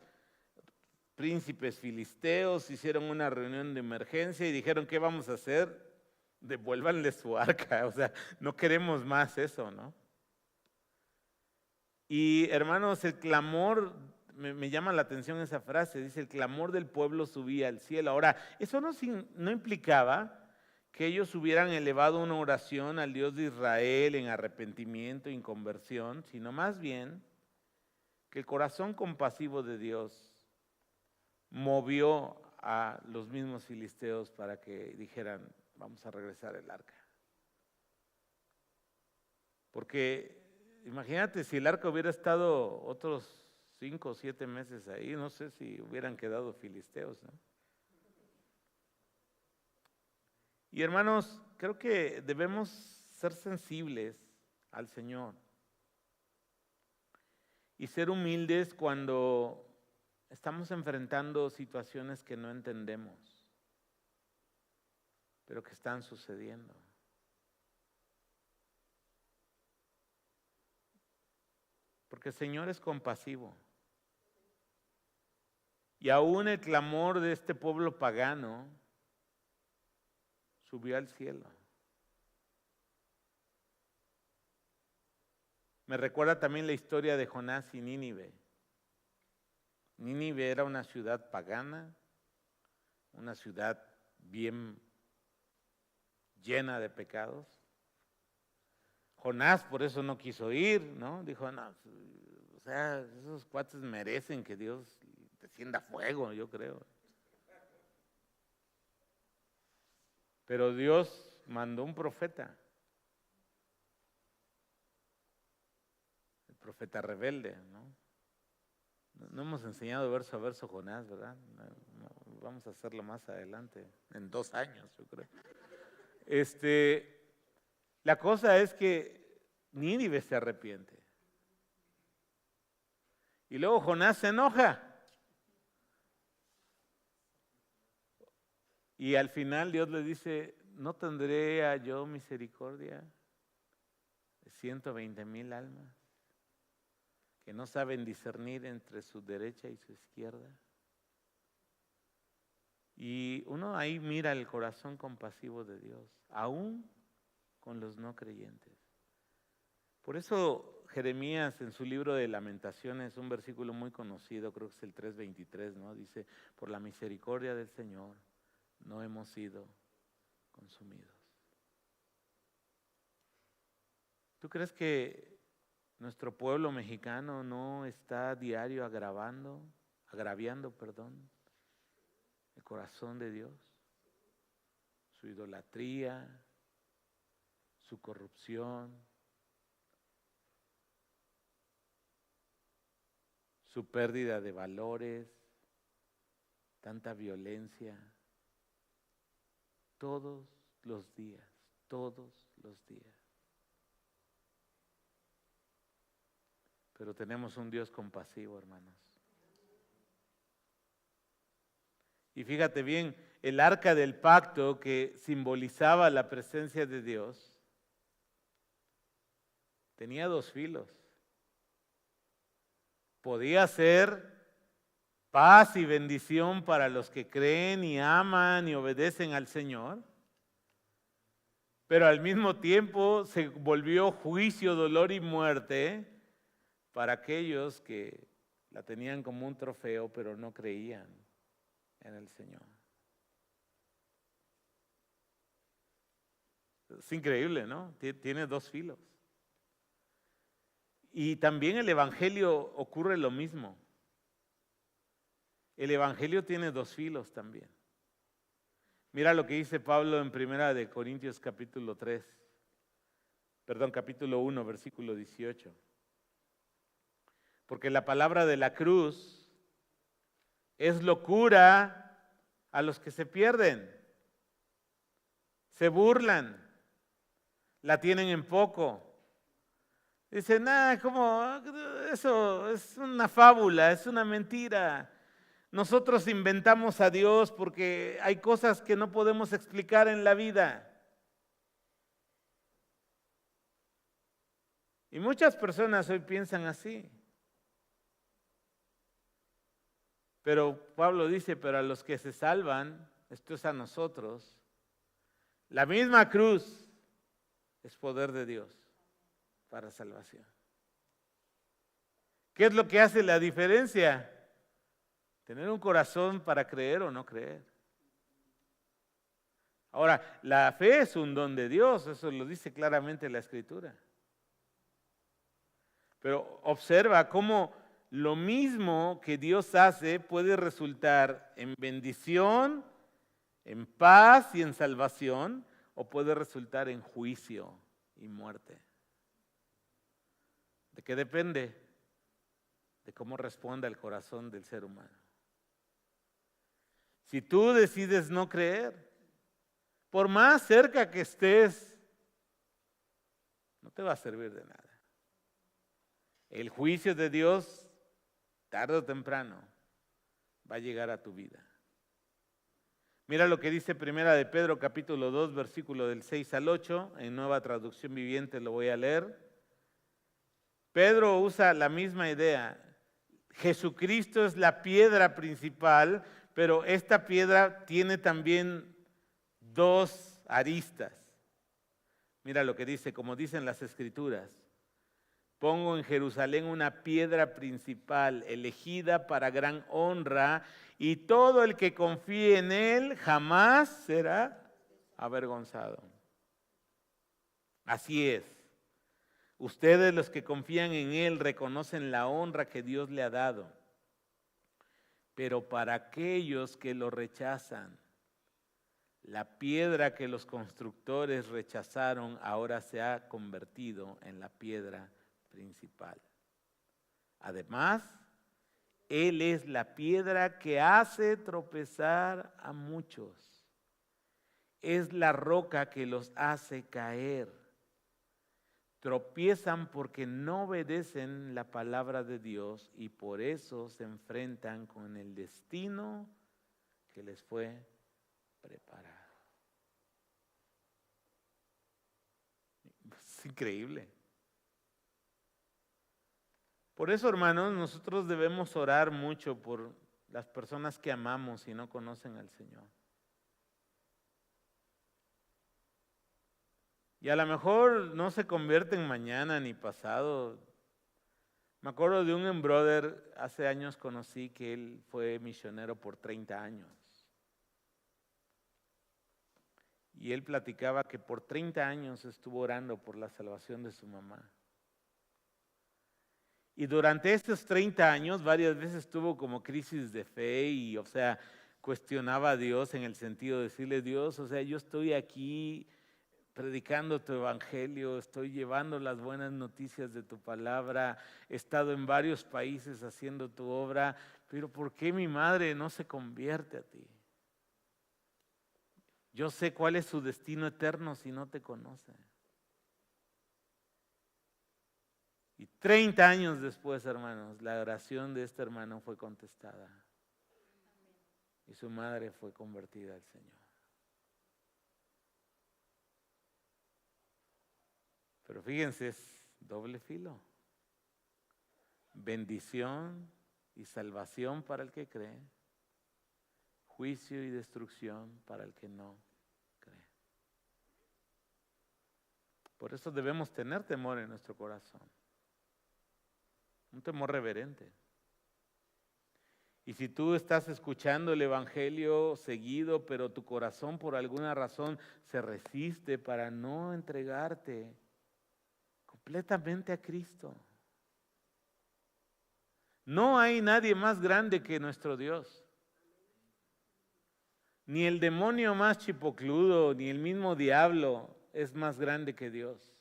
[SPEAKER 1] príncipes filisteos hicieron una reunión de emergencia y dijeron: ¿qué vamos a hacer? Devuélvanle su arca, o sea, no queremos más eso, ¿no? Y hermanos, el clamor, me llama la atención esa frase, dice: el clamor del pueblo subía al cielo. Ahora, eso no implicaba que ellos hubieran elevado una oración al Dios de Israel en arrepentimiento, en conversión, sino más bien que el corazón compasivo de Dios movió a los mismos filisteos para que dijeran: vamos a regresar el arca. Porque imagínate, si el arca hubiera estado otros 5 o 7 meses ahí, no sé si hubieran quedado filisteos, ¿no? Y hermanos, creo que debemos ser sensibles al Señor y ser humildes cuando estamos enfrentando situaciones que no entendemos, pero que están sucediendo. Porque el Señor es compasivo. Y aún el clamor de este pueblo pagano subió al cielo. Me recuerda también la historia de Jonás y Nínive. Nínive era una ciudad pagana, una ciudad bien llena de pecados. Jonás por eso no quiso ir, ¿no? Dijo: no, o sea, esos cuates merecen que Dios descienda fuego, yo creo. Pero Dios mandó un profeta, el profeta rebelde, ¿no? No hemos enseñado verso a verso Jonás, ¿verdad? Vamos a hacerlo más adelante, en 2 años, yo creo. La cosa es que Nínive se arrepiente. Y luego Jonás se enoja. Y al final Dios le dice, ¿no tendré yo misericordia de 120,000 almas que no saben discernir entre su derecha y su izquierda? Y uno ahí mira el corazón compasivo de Dios, aún con los no creyentes. Por eso Jeremías en su libro de Lamentaciones, un versículo muy conocido, creo que es el 3:23, ¿no? Dice, por la misericordia del Señor no hemos sido consumidos. ¿Tú crees que nuestro pueblo mexicano no está a diario agraviando, el corazón de Dios? Su idolatría, su corrupción, su pérdida de valores, tanta violencia. Todos los días. Pero tenemos un Dios compasivo, hermanos. Y fíjate bien, el arca del pacto que simbolizaba la presencia de Dios, tenía 2 filos. Podía ser paz y bendición para los que creen y aman y obedecen al Señor, pero al mismo tiempo se volvió juicio, dolor y muerte para aquellos que la tenían como un trofeo, pero no creían en el Señor. Es increíble, ¿no? Tiene 2 filos. Y también el Evangelio ocurre lo mismo. El Evangelio tiene 2 filos también. Mira lo que dice Pablo en 1 Corintios capítulo 1, versículo 18. Porque la palabra de la cruz es locura a los que se pierden, se burlan, la tienen en poco. Dicen, como eso es una fábula, es una mentira. Nosotros inventamos a Dios porque hay cosas que no podemos explicar en la vida. Y muchas personas hoy piensan así. Pero Pablo dice, pero a los que se salvan, esto es a nosotros, la misma cruz es poder de Dios para salvación. ¿Qué es lo que hace la diferencia? Tener un corazón para creer o no creer. Ahora, la fe es un don de Dios, eso lo dice claramente la Escritura. Pero observa cómo lo mismo que Dios hace puede resultar en bendición, en paz y en salvación, o puede resultar en juicio y muerte. ¿De qué depende? De cómo responda el corazón del ser humano. Si tú decides no creer, por más cerca que estés, no te va a servir de nada. El juicio de Dios, tarde o temprano, va a llegar a tu vida. Mira lo que dice 1 de Pedro capítulo 2, versículo del 6 al 8, en Nueva Traducción Viviente lo voy a leer. Pedro usa la misma idea. Jesucristo es la piedra principal, pero esta piedra tiene también 2 aristas. Mira lo que dice, como dicen las Escrituras. Pongo en Jerusalén una piedra principal, elegida para gran honra, y todo el que confíe en él jamás será avergonzado. Así es. Ustedes, los que confían en él, reconocen la honra que Dios le ha dado. Pero para aquellos que lo rechazan, La piedra que los constructores rechazaron ahora se ha convertido en la piedra principal. Además, Él es la piedra que hace tropezar a muchos. Es la roca que los hace caer. Tropiezan porque no obedecen la palabra de Dios y por eso se enfrentan con el destino que les fue preparado. Es increíble. Por eso, hermanos, nosotros debemos orar mucho por las personas que amamos y no conocen al Señor. Y a lo mejor no se convierten mañana ni pasado. Me acuerdo de un brother, hace años conocí que él fue misionero por 30 años. Y él platicaba que por 30 años estuvo orando por la salvación de su mamá. Y durante estos 30 años varias veces tuvo como crisis de fe y, cuestionaba a Dios en el sentido de decirle, Dios, yo estoy aquí predicando tu evangelio, estoy llevando las buenas noticias de tu palabra, he estado en varios países haciendo tu obra, pero ¿por qué mi madre no se convierte a ti? Yo sé cuál es su destino eterno si no te conoce. Y 30 años después, hermanos, la oración de este hermano fue contestada. Y su madre fue convertida al Señor. Pero fíjense, es doble filo. Bendición y salvación para el que cree. Juicio y destrucción para el que no cree. Por eso debemos tener temor en nuestro corazón. Un temor reverente. Y si tú estás escuchando el evangelio seguido, pero tu corazón por alguna razón se resiste para no entregarte completamente a Cristo. No hay nadie más grande que nuestro Dios. Ni el demonio más chipocludo, ni el mismo diablo es más grande que Dios.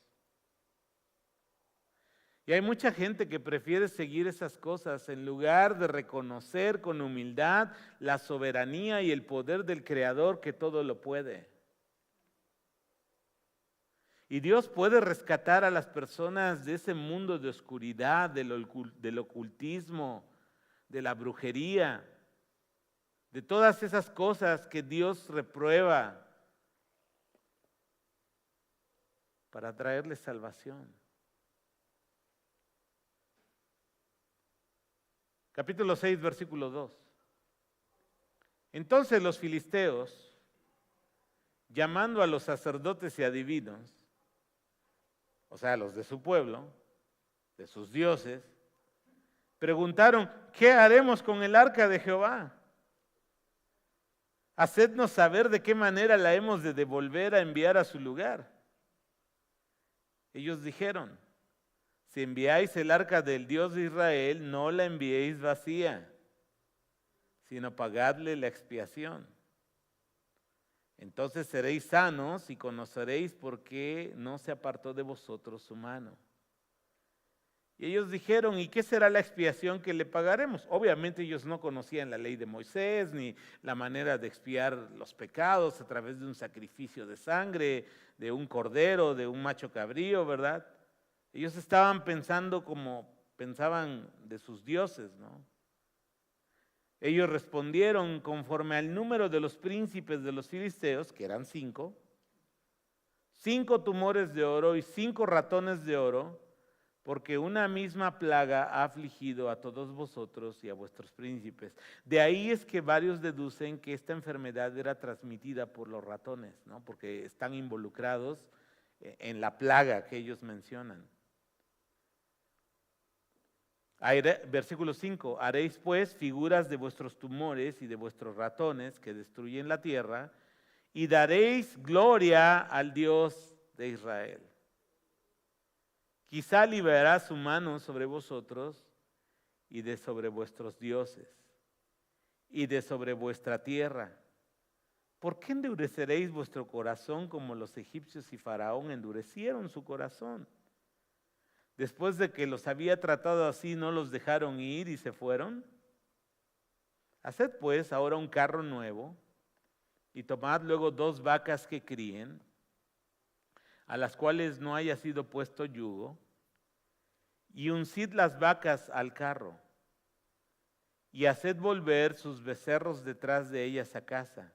[SPEAKER 1] Y hay mucha gente que prefiere seguir esas cosas en lugar de reconocer con humildad la soberanía y el poder del Creador que todo lo puede. Y Dios puede rescatar a las personas de ese mundo de oscuridad, del ocultismo, de la brujería, de todas esas cosas que Dios reprueba para traerles salvación. Capítulo 6, versículo 2. Entonces los filisteos, llamando a los sacerdotes y adivinos, los de su pueblo, de sus dioses, preguntaron, ¿qué haremos con el arca de Jehová? Hacednos saber de qué manera la hemos de devolver a enviar a su lugar. Ellos dijeron, si enviáis el arca del Dios de Israel, no la enviéis vacía, sino pagadle la expiación. Entonces seréis sanos y conoceréis por qué no se apartó de vosotros su mano. Y ellos dijeron, ¿y qué será la expiación que le pagaremos? Obviamente ellos no conocían la ley de Moisés, ni la manera de expiar los pecados a través de un sacrificio de sangre, de un cordero, de un macho cabrío, ¿verdad? Ellos estaban pensando como pensaban de sus dioses, ¿no? Ellos respondieron conforme al número de los príncipes de los filisteos, que eran 5 tumores de oro y 5 ratones de oro, porque una misma plaga ha afligido a todos vosotros y a vuestros príncipes. De ahí es que varios deducen que esta enfermedad era transmitida por los ratones, ¿no? Porque están involucrados en la plaga que ellos mencionan. Versículo 5, haréis pues figuras de vuestros tumores y de vuestros ratones que destruyen la tierra, y daréis gloria al Dios de Israel. Quizá liberará su mano sobre vosotros y de sobre vuestros dioses y de sobre vuestra tierra, ¿por qué endureceréis vuestro corazón como los egipcios y Faraón endurecieron su corazón? Después de que los había tratado así, ¿no los dejaron ir y se fueron? Haced pues ahora un carro nuevo y tomad luego 2 vacas que críen, a las cuales no haya sido puesto yugo, y uncid las vacas al carro, y haced volver sus becerros detrás de ellas a casa.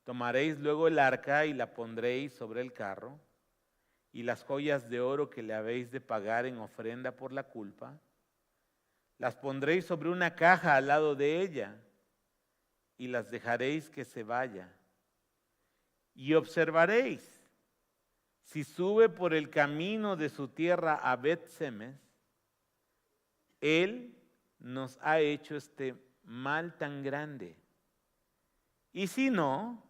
[SPEAKER 1] Tomaréis luego el arca y la pondréis sobre el carro, y las joyas de oro que le habéis de pagar en ofrenda por la culpa, las pondréis sobre una caja al lado de ella, y las dejaréis que se vaya. Y observaréis, si sube por el camino de su tierra a Bet-Semes, él nos ha hecho este mal tan grande. Y si no,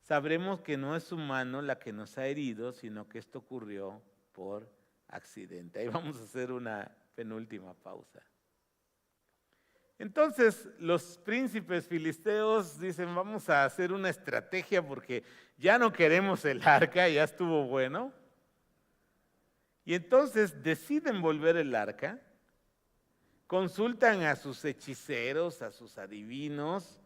[SPEAKER 1] sabremos que no es su mano la que nos ha herido, sino que esto ocurrió por accidente. Ahí vamos a hacer una penúltima pausa. Entonces los príncipes filisteos dicen, vamos a hacer una estrategia porque ya no queremos el arca, ya estuvo bueno. Y entonces deciden volver el arca, consultan a sus hechiceros, a sus adivinos,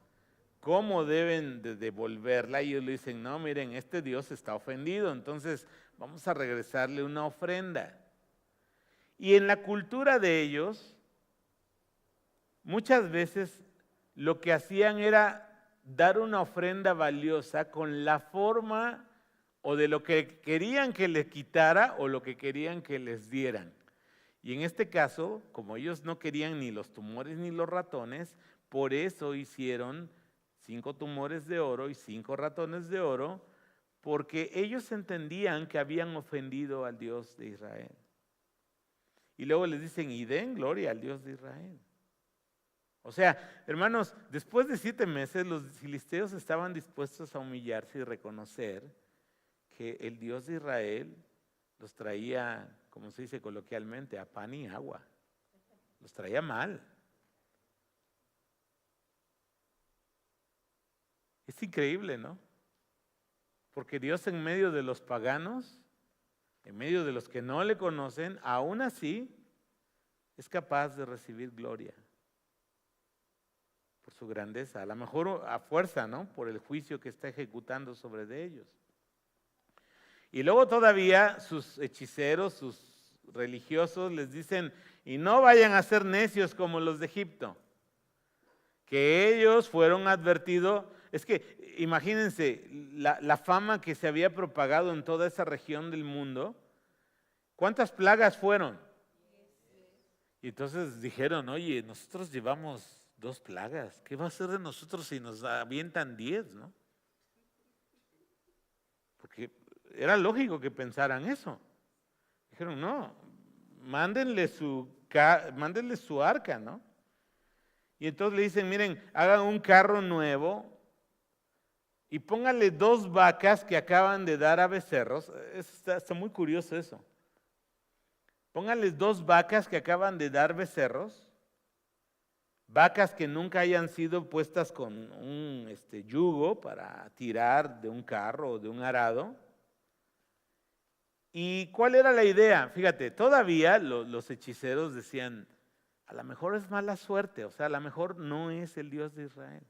[SPEAKER 1] cómo deben de devolverla. Y ellos le dicen, no, miren, este Dios está ofendido, entonces vamos a regresarle una ofrenda. Y en la cultura de ellos, muchas veces lo que hacían era dar una ofrenda valiosa con la forma o de lo que querían que le quitara o lo que querían que les dieran. Y en este caso, como ellos no querían ni los tumores ni los ratones, por eso hicieron 5 tumores de oro y 5 ratones de oro, porque ellos entendían que habían ofendido al Dios de Israel. Y luego les dicen, y den gloria al Dios de Israel. O sea, hermanos, después de 7 meses los filisteos estaban dispuestos a humillarse y reconocer que el Dios de Israel los traía, como se dice coloquialmente, a pan y agua. Los traía mal. Es increíble, ¿no? Porque Dios en medio de los paganos, en medio de los que no le conocen, aún así es capaz de recibir gloria por su grandeza, a lo mejor a fuerza, ¿no? Por el juicio que está ejecutando sobre de ellos. Y luego todavía sus hechiceros, sus religiosos les dicen, y no vayan a ser necios como los de Egipto, que ellos fueron advertidos. Es que imagínense la fama que se había propagado en toda esa región del mundo. ¿Cuántas plagas fueron? Y entonces dijeron, oye, nosotros llevamos 2 plagas. ¿Qué va a ser de nosotros si nos avientan 10, no? Porque era lógico que pensaran eso. Dijeron, no, mándenle su arca, ¿no? Y entonces le dicen, miren, hagan un carro nuevo y pónganle 2 vacas que acaban de dar a becerros. Está muy curioso eso. Pónganles 2 vacas que acaban de dar becerros. Vacas que nunca hayan sido puestas con un yugo para tirar de un carro o de un arado. ¿Y cuál era la idea? Fíjate, todavía los hechiceros decían, a lo mejor es mala suerte, o sea, a lo mejor no es el Dios de Israel.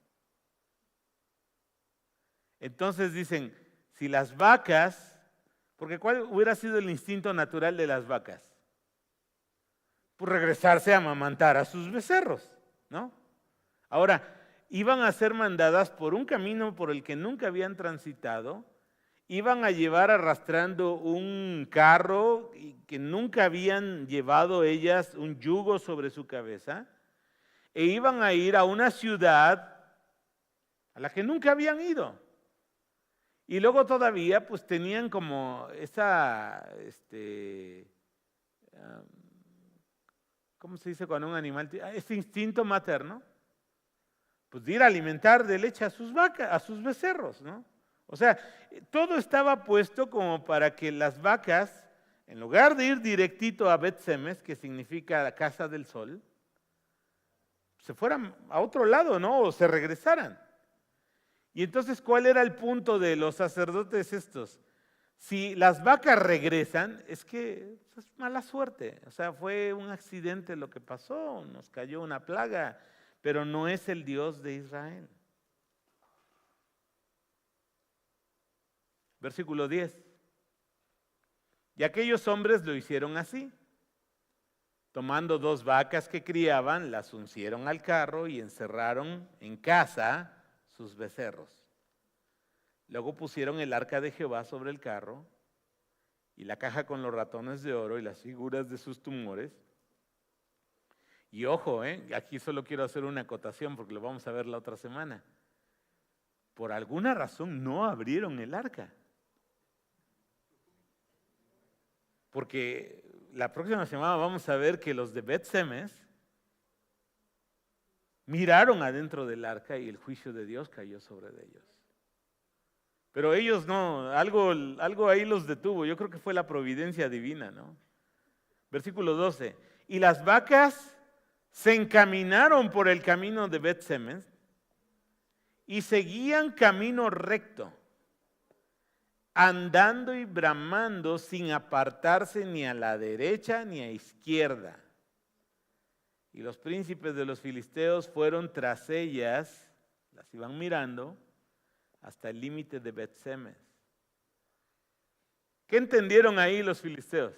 [SPEAKER 1] Entonces dicen, si las vacas, porque ¿cuál hubiera sido el instinto natural de las vacas? Pues regresarse a amamantar a sus becerros, ¿no? Ahora, iban a ser mandadas por un camino por el que nunca habían transitado, iban a llevar arrastrando un carro que nunca habían llevado ellas, un yugo sobre su cabeza, e iban a ir a una ciudad a la que nunca habían ido. Y luego todavía pues tenían como esa, ¿cómo se dice cuando un animal tiene ese instinto materno? Pues de ir a alimentar de leche a sus vacas, a sus becerros, ¿no? O sea, todo estaba puesto como para que las vacas, en lugar de ir directito a Bet-Semes, que significa la casa del sol, se fueran a otro lado, ¿no? O se regresaran. Y entonces, ¿cuál era el punto de los sacerdotes estos? Si las vacas regresan, es que es mala suerte. O sea, fue un accidente lo que pasó, nos cayó una plaga, pero no es el Dios de Israel. Versículo 10. Y aquellos hombres lo hicieron así. Tomando 2 vacas que criaban, las uncieron al carro y encerraron en casa sus becerros. Luego pusieron el arca de Jehová sobre el carro y la caja con los ratones de oro y las figuras de sus tumores. Y ojo, aquí solo quiero hacer una acotación porque lo vamos a ver la otra semana. Por alguna razón no abrieron el arca. Porque la próxima semana vamos a ver que los de Bet-Semes miraron adentro del arca y el juicio de Dios cayó sobre ellos. Pero ellos no, algo ahí los detuvo. Yo creo que fue la providencia divina, ¿no? Versículo 12. Y las vacas se encaminaron por el camino de Bet-Semes y seguían camino recto, andando y bramando sin apartarse ni a la derecha ni a izquierda. Y los príncipes de los filisteos fueron tras ellas, las iban mirando, hasta el límite de Bet-Semes. ¿Qué entendieron ahí los filisteos?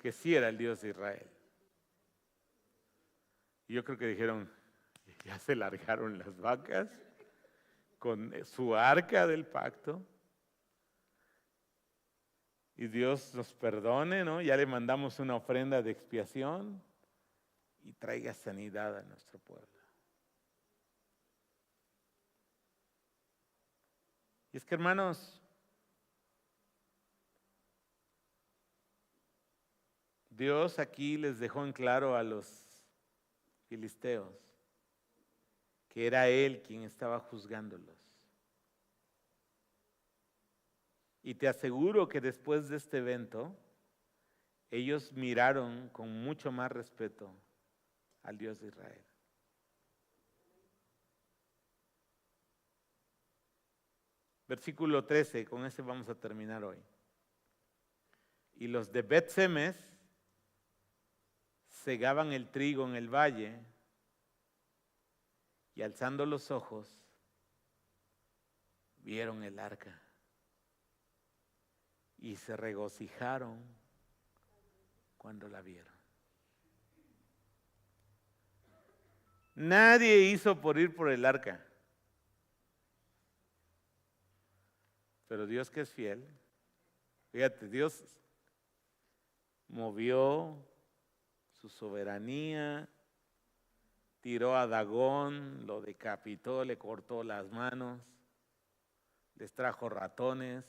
[SPEAKER 1] Que sí era el Dios de Israel. Y yo creo que dijeron, ya se largaron las vacas con su arca del pacto. Y Dios nos perdone, ¿no? Ya le mandamos una ofrenda de expiación y traiga sanidad a nuestro pueblo. Y es que, hermanos, Dios aquí les dejó en claro a los filisteos que era Él quien estaba juzgándolos. Y te aseguro que después de este evento, ellos miraron con mucho más respeto al Dios de Israel. Versículo 13, con ese vamos a terminar hoy. Y los de Bet-Semes segaban el trigo en el valle y alzando los ojos vieron el arca y se regocijaron cuando la vieron. Nadie hizo por ir por el arca, pero Dios, que es fiel, fíjate, Dios movió su soberanía, tiró a Dagón, lo decapitó, le cortó las manos, les trajo ratones,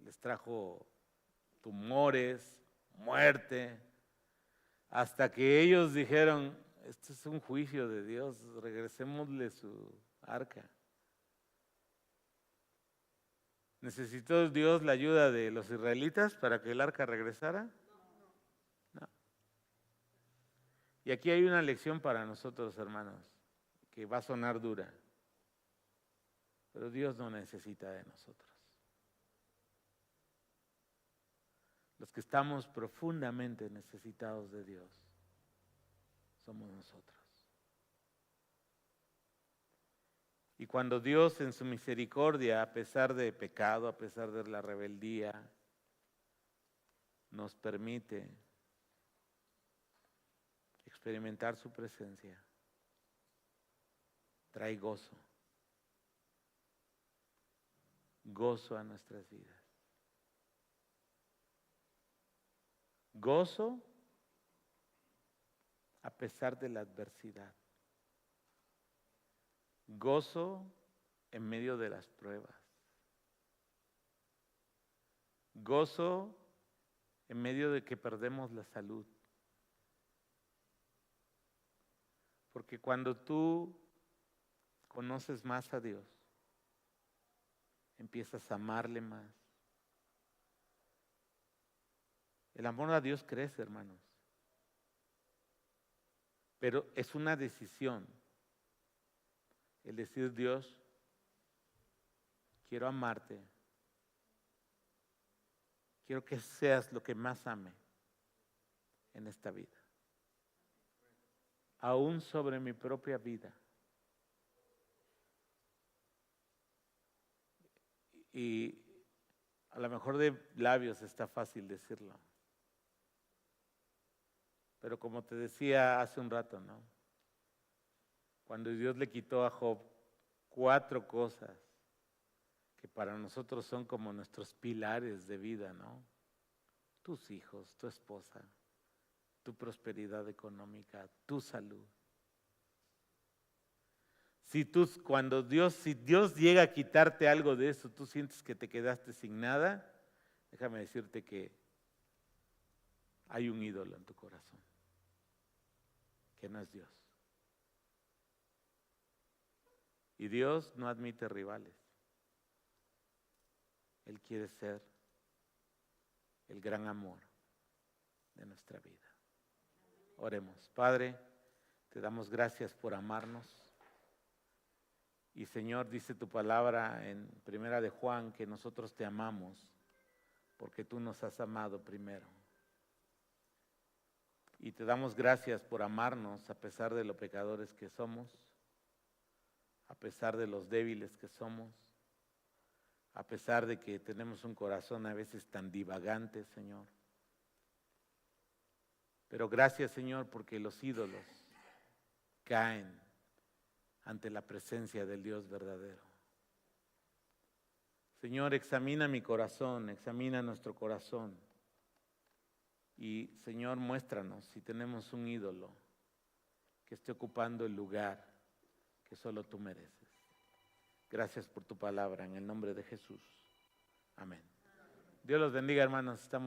[SPEAKER 1] les trajo tumores, muerte, hasta que ellos dijeron, esto es un juicio de Dios, regresémosle su arca. ¿Necesitó Dios la ayuda de los israelitas para que el arca regresara? No. Y aquí hay una lección para nosotros, hermanos, que va a sonar dura, pero Dios no necesita de nosotros. Los que estamos profundamente necesitados de Dios somos nosotros. Y cuando Dios en su misericordia, a pesar de pecado, a pesar de la rebeldía, nos permite experimentar su presencia, trae gozo, gozo a nuestras vidas. Gozo a pesar de la adversidad. Gozo en medio de las pruebas. Gozo en medio de que perdemos la salud. Porque cuando tú conoces más a Dios, empiezas a amarle más. El amor a Dios crece, hermanos. Pero es una decisión. el decir, Dios, quiero amarte, quiero que seas lo que más ame en esta vida, aún sobre mi propia vida. Y a lo mejor de labios está fácil decirlo, pero como te decía hace un rato, ¿no? Cuando Dios le quitó a Job 4 cosas que para nosotros son como nuestros pilares de vida, ¿no? Tus hijos, tu esposa, tu prosperidad económica, tu salud. Si Dios llega a quitarte algo de eso, tú sientes que te quedaste sin nada, déjame decirte que hay un ídolo en tu corazón, que no es Dios. Y Dios no admite rivales. Él quiere ser el gran amor de nuestra vida. Oremos. Padre, te damos gracias por amarnos. Y Señor, dice tu palabra en Primera de Juan que nosotros te amamos porque tú nos has amado primero. Y te damos gracias por amarnos a pesar de los pecadores que somos, a pesar de los débiles que somos, a pesar de que tenemos un corazón a veces tan divagante, Señor. Pero gracias, Señor, porque los ídolos caen ante la presencia del Dios verdadero. Señor, examina mi corazón, examina nuestro corazón. Y Señor, muéstranos si tenemos un ídolo que esté ocupando el lugar que solo tú mereces. Gracias por tu palabra, en el nombre de Jesús. Amén. Dios los bendiga, hermanos. Estamos